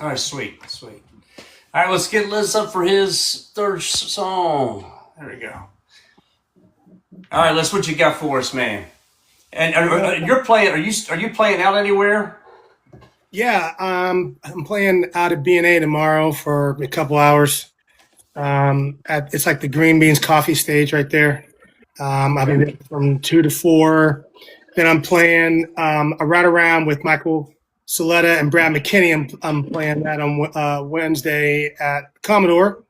All right, sweet. All right, let's get Liz up for his third song. There we go. All right, Liz, what you got for us, man? And you're playing. Are you playing out anywhere? Yeah, I'm playing out at B&A tomorrow for a couple hours. It's like the Green Beans Coffee Stage right there. I'll be there from 2 to 4. Then I'm playing a Ride Around with Michael Soletta and Brad McKinney. I'm playing that on Wednesday at Commodore.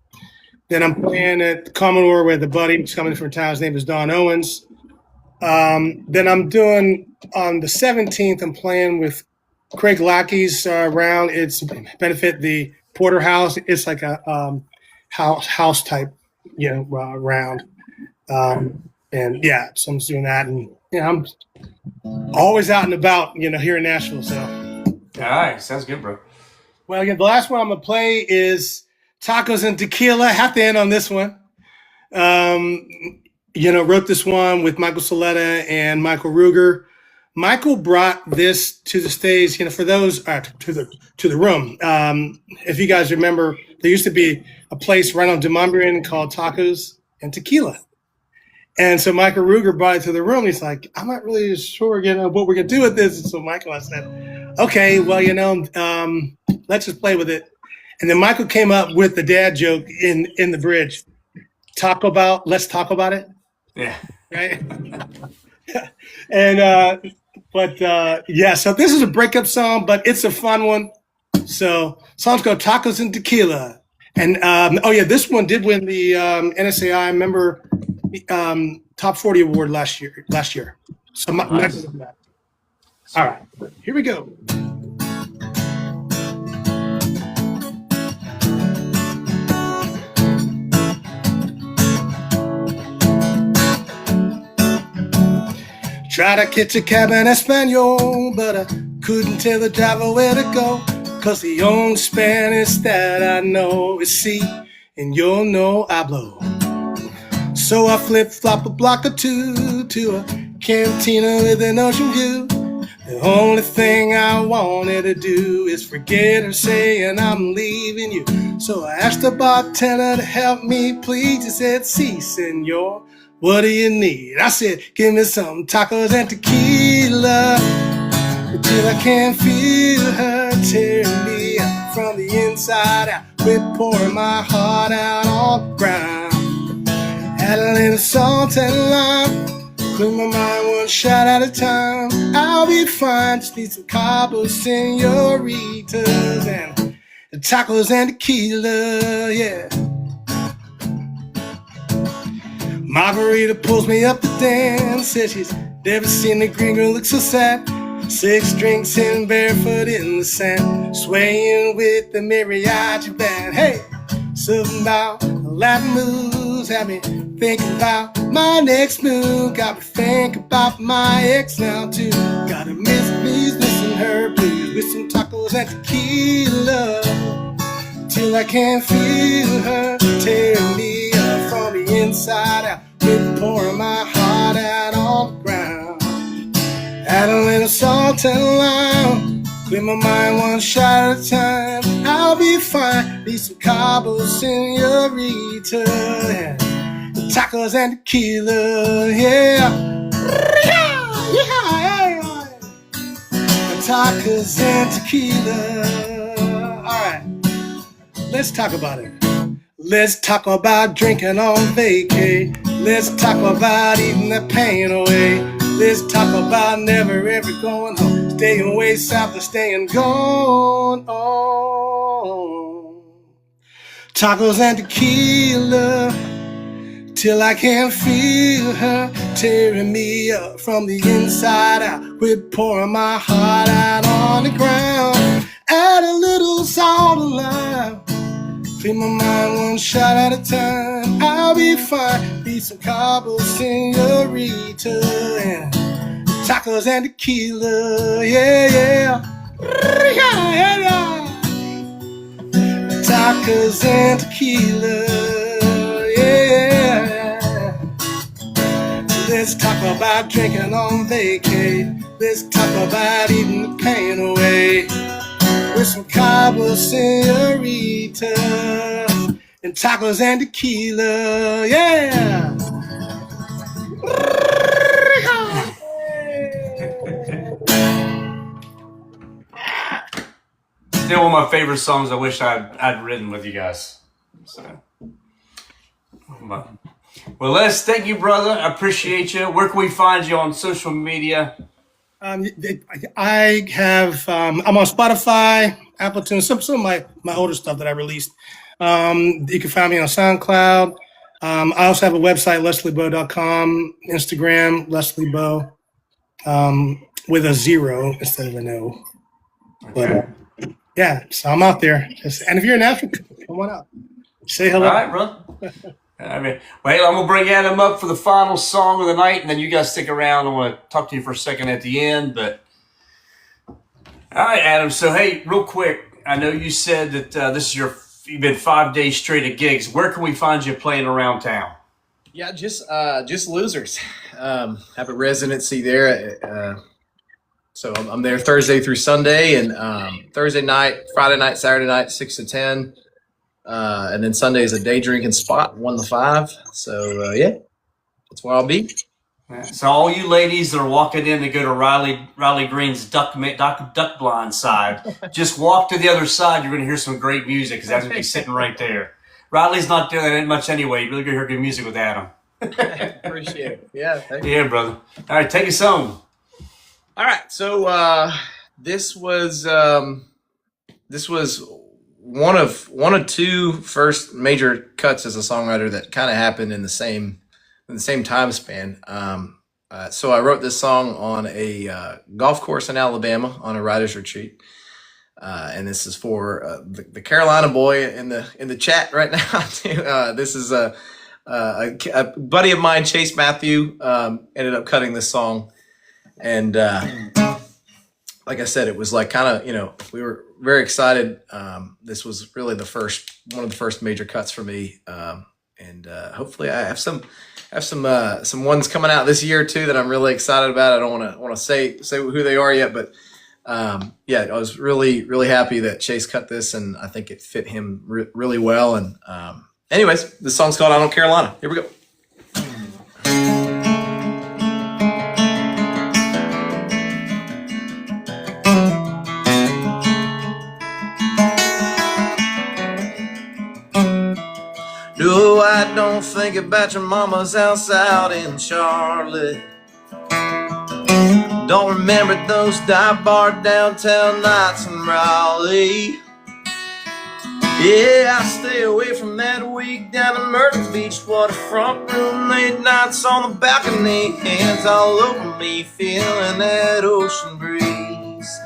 Then I'm playing at the Commodore with a buddy who's coming from town. His name is Don Owens. Then I'm doing on the 17th. I'm playing with Craig Lackey's round. It's benefit the Porterhouse. It's like a house type, round. And yeah, so I'm doing that, and I'm always out and about, here in Nashville. So, all right, sounds good, bro. Well, again, the last one I'm gonna play is Tacos and Tequila. I have to end on this one. Wrote this one with Michael Soletta and Michael Ruger. Michael brought this to the stage, for those to the room. If you guys remember, there used to be a place right on Demumbrian called Tacos and Tequila. And so Michael Ruger brought it to the room. He's like, I'm not really sure, what we're going to do with this. And so Michael, I said, okay, well, let's just play with it. And then Michael came up with the dad joke in the bridge. Let's talk about it. Yeah. Right. And, so this is a breakup song, but it's a fun one. So song's called Tacos and Tequila. And, this one did win the NSAI member Top 40 award last year. So nice. All right, here we go. Tried to catch a cab in Espanol, but I couldn't tell the driver where to go, 'cause the only Spanish that I know is si, and you no hablo. So I flip-flop a block or two to a cantina with an ocean view. The only thing I wanted to do is forget her saying I'm leaving you. So I asked the bartender to help me, please. He said, si, senor, what do you need? I said, give me some tacos and tequila, until I can't feel her tearing me up from the inside out, quit pouring my heart out on the ground. Add a little salt and lime, clean my mind one shot at a time. I'll be fine, just need some Cabo senoritas and tacos and tequila, yeah. Margarita pulls me up to dance, says she's never seen a gringo look so sad. 6 drinks in barefoot in the sand, swaying with the mariachi band. Hey, something about Latin moves had me thinking about my next move. Got me thinking about my ex now too. Gotta miss me, missing her blues with some tacos and tequila, till I can't feel her tearing me up from the inside out, with pouring my heart out on the ground. Add a little salt and lime, clear my mind one shot at a time. I'll be fine, need some Cabo senorita, tacos and tequila, yeah. Tacos and tequila. All right, let's talk about it. Let's talk about drinking on vacay. Let's talk about eating the pain away. Let's talk about never ever going home. Staying way south and staying gone on. Tacos and tequila till I can't feel her tearing me up from the inside out. Quit pouring my heart out on the ground. Add a little salt and lime. Clean my mind one shot at a time. I'll be fine. Be some Cabo senorita and tacos and tequila. Yeah, yeah. Tacos and tequila. Yeah. Let's talk about drinking on vacay. Let's talk about eating the pain away. With some Cabo senorita and tacos and tequila, yeah. Still one of my favorite songs. I wish I'd written with you guys. So, well, Les, thank you, brother. I appreciate you. Where can we find you on social media? I have, I'm on Spotify, Apple Tunes, some of my older stuff that I released. You can find me on SoundCloud. I also have a website, lesliebowe.com, Instagram, Leslie Bowe, with a 0 instead of an O. Okay. But yeah, so I'm out there. And if you're in Nashville, come on out. Say hello. All right, brother. I mean, well, I'm going to bring Adam up for the final song of the night, and then you guys stick around. I want to talk to you for a second at the end. But all right, Adam. So, hey, real quick, I know you said that you've been 5 days straight of gigs. Where can we find you playing around town? Yeah, just Losers. Have a residency there. So I'm there Thursday through Sunday, and Thursday night, Friday night, Saturday night, 6 to 10. And then Sunday is a day drinking spot, 1 to 5. So yeah, that's where I'll be. So all you ladies that are walking in to go to Riley Green's duck blind side, just walk to the other side. You're going to hear some great music because that's going to be sitting right there. Riley's not doing that much anyway. You're really going to hear good music with Adam. Appreciate it. Yeah, thank you. Yeah, brother. All right, take us home. All right, so this was one of two first major cuts as a songwriter that kind of happened in the same time span. So I wrote this song on a golf course in Alabama on a writer's retreat, and this is for the Carolina boy in the chat right now. This is a buddy of mine, Chase Matthew, ended up cutting this song. And like I said, it was like kind of, we were very excited. This was really one of the first major cuts for me. And hopefully I have some ones coming out this year too that I'm really excited about. I don't want to say who they are yet, but yeah, I was really, really happy that Chase cut this, and I think it fit him really well. And anyways, this song's called I Don't Carolina. Here we go. No, I don't think about your mama's house out in Charlotte. Don't remember those dive bar downtown nights in Raleigh. Yeah, I stay away from that week down at Myrtle Beach waterfront room, late nights on the balcony, hands all over me, feeling that ocean breeze.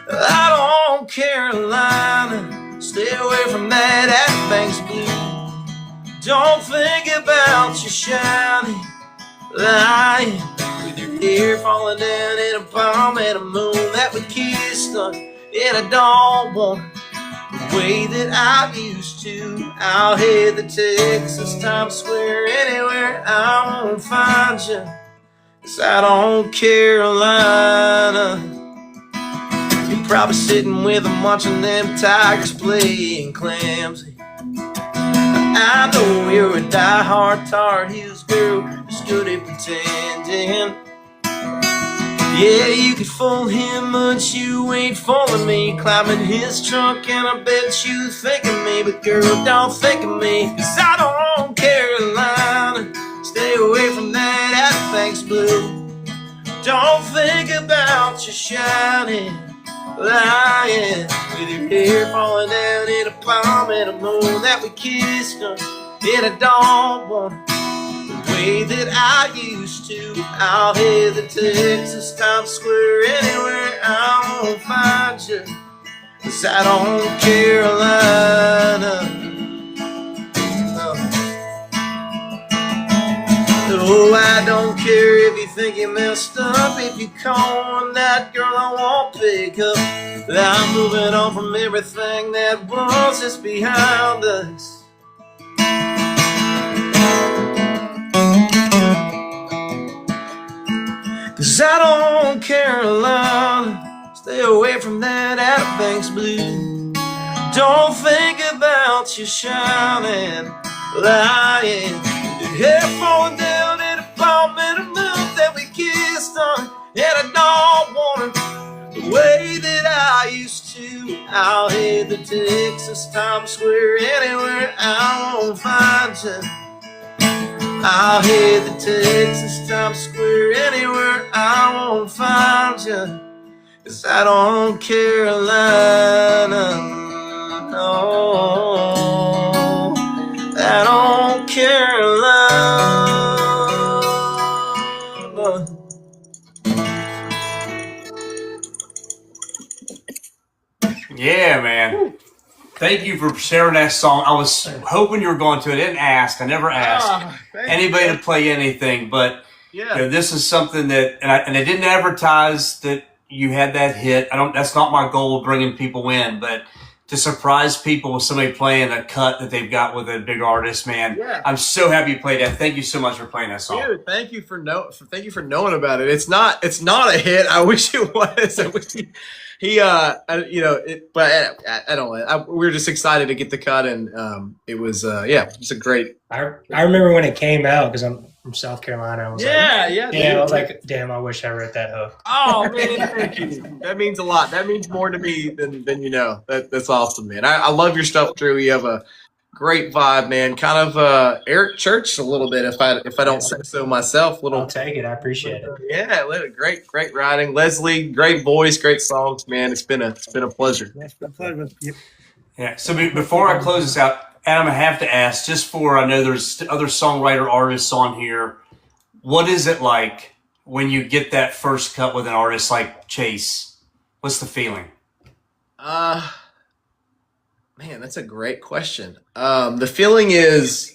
I don't Carolina, stay away from that Outer Banks blue. Don't think about your shiny light with your hair falling down in a palm and a moon that we kissed on. And I don't want the way that I used to. I'll head to Texas, Times Square, anywhere I won't find you, 'cause I don't Carolina. You're probably sitting with them watching them Tigers playing clumsy. I know you're a die-hard Tar Heels girl, just good at pretending. Yeah, you could fool him, but you ain't fooling me. Climbing his trunk, and I bet you think of me. but girl, don't think of me, 'cause I don't Carolina. Stay away from that Halifax blue. Don't think about you shining, lying, with your hair falling down in a palm and a moon that we kissed on. And I don't want the way that I used to. Out here, the Texas Times Square, anywhere I won't find you, 'cause I don't Carolina. Oh, I don't care if you think you messed up. If you call on that girl, I won't pick up. I'm moving on from everything that was just behind us. Cause I don't Carolina. Stay away from that Halifax blue. Don't think about you shining, lying, your hair falling down in a palm and a moon that we kissed on. And I don't want it the way that I used to. Out here, the Texas Times Square, anywhere I won't find you. Out here, the Texas Times Square, anywhere I won't find you. 'Cause I don't Carolina. No, I don't Carolina. Yeah, man. Thank you for sharing that song. I was hoping you were going to. I didn't ask. I never asked anybody to play anything, but you know, this is something that, and I didn't advertise that you had that hit. That's not my goal of bringing people in, but to surprise people with somebody playing a cut that they've got with a big artist, man. Yeah. I'm so happy you played that. Thank you so much for playing that song. Dude, thank you for knowing about it. It's not a hit. I wish it was. I wish but I don't know. We were just excited to get the cut, and it was it's a great. I remember when it came out, because I'm from South Carolina. I was I was like, damn, I wish I wrote that hook. Oh man, thank you. That means a lot. That means more to me than you know. That's awesome, man. I love your stuff, Drew. You have a great vibe, man. Kind of Eric Church a little bit, if I don't say so myself. I'll take it. I appreciate it. Yeah, great writing. Leslie, great voice, great songs, man. It's been a pleasure. It's been a pleasure. Yeah. So before I close this out, Adam, I have to ask, just for, I know there's other songwriter artists on here, what is it like when you get that first cut with an artist like Chase? What's the feeling? Man, that's a great question. The feeling is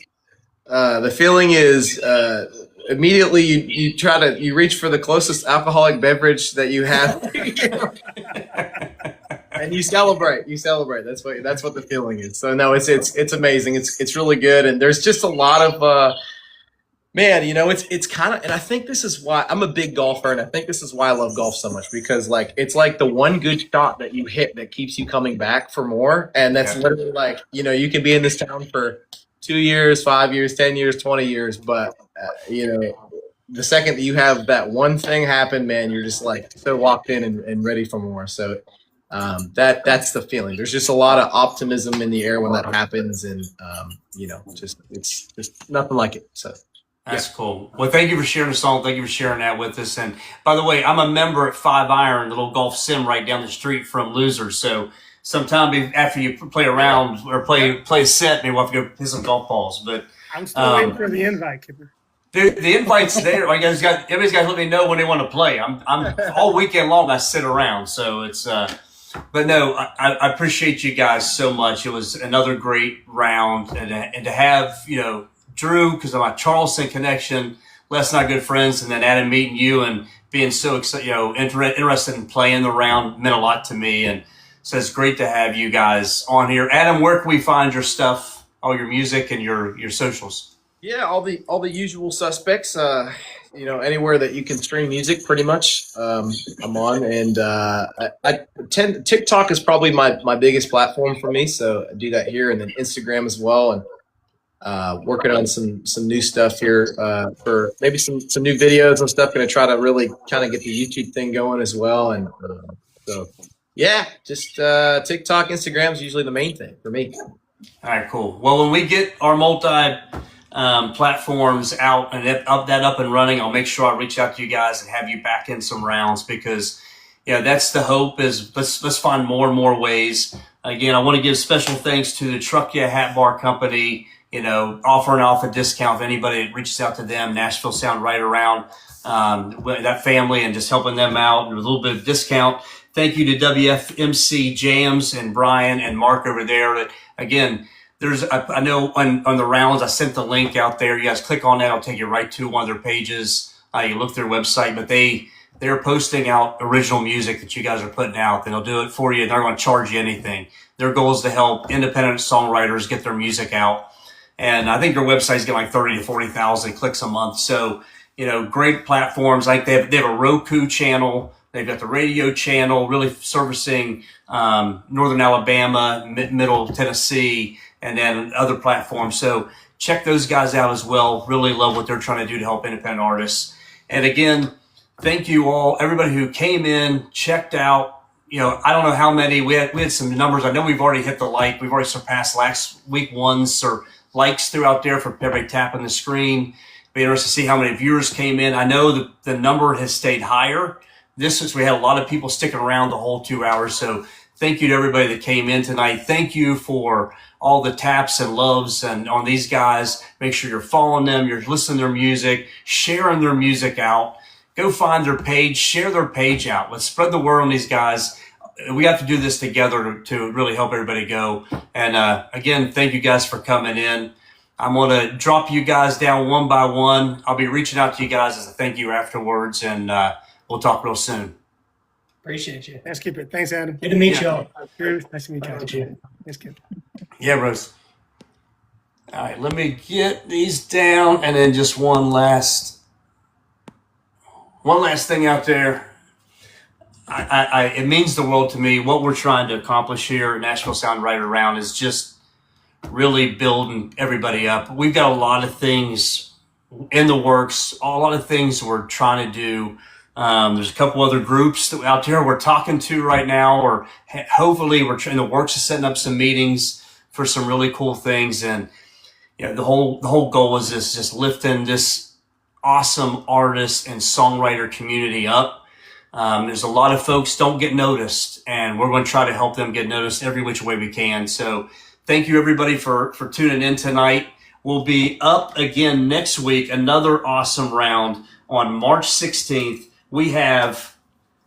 immediately you reach for the closest alcoholic beverage that you have, and you celebrate. That's what the feeling is. So no, it's amazing. It's really good, and there's just a lot of man, you know, it's kind of, and I think this is why I'm a big golfer, and I think this is why I love golf so much, because like it's like the one good shot that you hit that keeps you coming back for more, and that's literally like, you know, you can be in this town for 2 years, 5 years, 10 years, 20 years, but you know, the second that you have that one thing happen, man, you're just like so locked in and ready for more. So that's the feeling. There's just a lot of optimism in the air when that happens, and you know, it's just nothing like it. So. That's cool. Well, thank you for sharing the song. Thank you for sharing that with us. And by the way, I'm a member at 5 Iron, the little golf sim right down the street from Losers. So sometime after you play around or play a set, maybe we'll have to go hit some golf balls. But I'm still waiting for the invite, Kipper. The invite's there. Everybody's got to let me know when they want to play. I'm all weekend long. I sit around, so it's. But no, I appreciate you guys so much. It was another great round, and to have, you know, Drew, because of my Charleston connection, Les and I good friends, and then Adam meeting you and being so excited, you know, interested in playing the round meant a lot to me, and so it's great to have you guys on here. Adam, where can we find your stuff, all your music and your socials? Yeah, all the usual suspects. You know, anywhere that you can stream music, pretty much, I'm on, and TikTok is probably my biggest platform for me, so I do that here, and then Instagram as well, and. Working on some new stuff here for maybe some new videos and stuff. Going to try to really kind of get the YouTube thing going as well. And so, yeah, just TikTok, Instagram is usually the main thing for me. All right, cool. Well, when we get our multi platforms out and up and running, I'll make sure I reach out to you guys and have you back in some rounds, because that's the hope. Is let's find more and more ways. Again, I want to give special thanks to the Truck Yeah Hat Bar Company, offering off a discount if anybody that reaches out to them. Nashville Sound Right Around, that family, and just helping them out with a little bit of discount. Thank you to WFMC Jams and Brian and Mark over there. Again, I know on the rounds, I sent the link out there. You guys click on that. I'll take you right to one of their pages. You look their website, but they're posting out original music that you guys are putting out. Then they'll do it for you. They're not going to charge you anything. Their goal is to help independent songwriters get their music out. And I think their website's getting like 30 to 40,000 clicks a month. So, great platforms. Like they have a Roku channel. They've got the radio channel, really servicing Northern Alabama, Middle Tennessee, and then other platforms. So check those guys out as well. Really love what they're trying to do to help independent artists. And again, thank you all, everybody who came in, checked out. I don't know how many. We had some numbers. I know we've already hit the like. We've already surpassed last week ones or likes throughout there for everybody tapping the screen. Be interested to see how many viewers came in. I know the number has stayed higher. We had a lot of people sticking around the whole 2 hours. So thank you to everybody that came in tonight. Thank you for all the taps and loves and on these guys. Make sure you're following them. You're listening to their music, sharing their music out. Go find their page, share their page out. Let's spread the word on these guys. We have to do this together to really help everybody go. And again, thank you guys for coming in. I'm going to drop you guys down one by one. I'll be reaching out to you guys as a thank you afterwards, and we'll talk real soon. Appreciate you. Let's keep it. Thanks, Adam. Good to meet y'all. Nice to meet you. That's good. Yeah, Rose. All right, let me get these down, and then just one last thing out there. It means the world to me. What we're trying to accomplish here at Nashville Sound Right Around is just really building everybody up. We've got a lot of things in the works, a lot of things we're trying to do. There's a couple other groups out there we're talking to right now, or hopefully we're in the works of setting up some meetings for some really cool things. And the whole goal is just lifting this awesome artist and songwriter community up. There's a lot of folks don't get noticed, and we're going to try to help them get noticed every which way we can. So thank you everybody for tuning in tonight. We'll be up again next week, another awesome round on March 16th. We have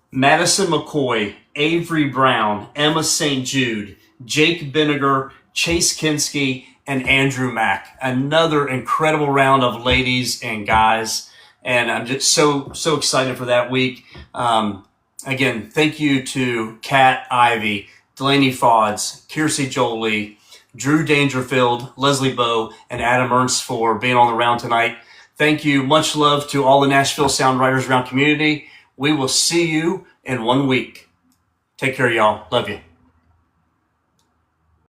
Madison McCoy, Avery Brown, Emma St. Jude, Jake Benniger, Chase Kinski, and Andrew Mack. Another incredible round of ladies and guys. And I'm just so excited for that week. Again, thank you to Kat Ivy, Delaney Faulds, Kiersi Joli, Drew Dangerfield, Leslie Bowe, and Adam Ernst for being on the round tonight. Thank you. Much love to all the Nashville Sound Writers Round community. We will see you in 1 week. Take care, y'all. Love you.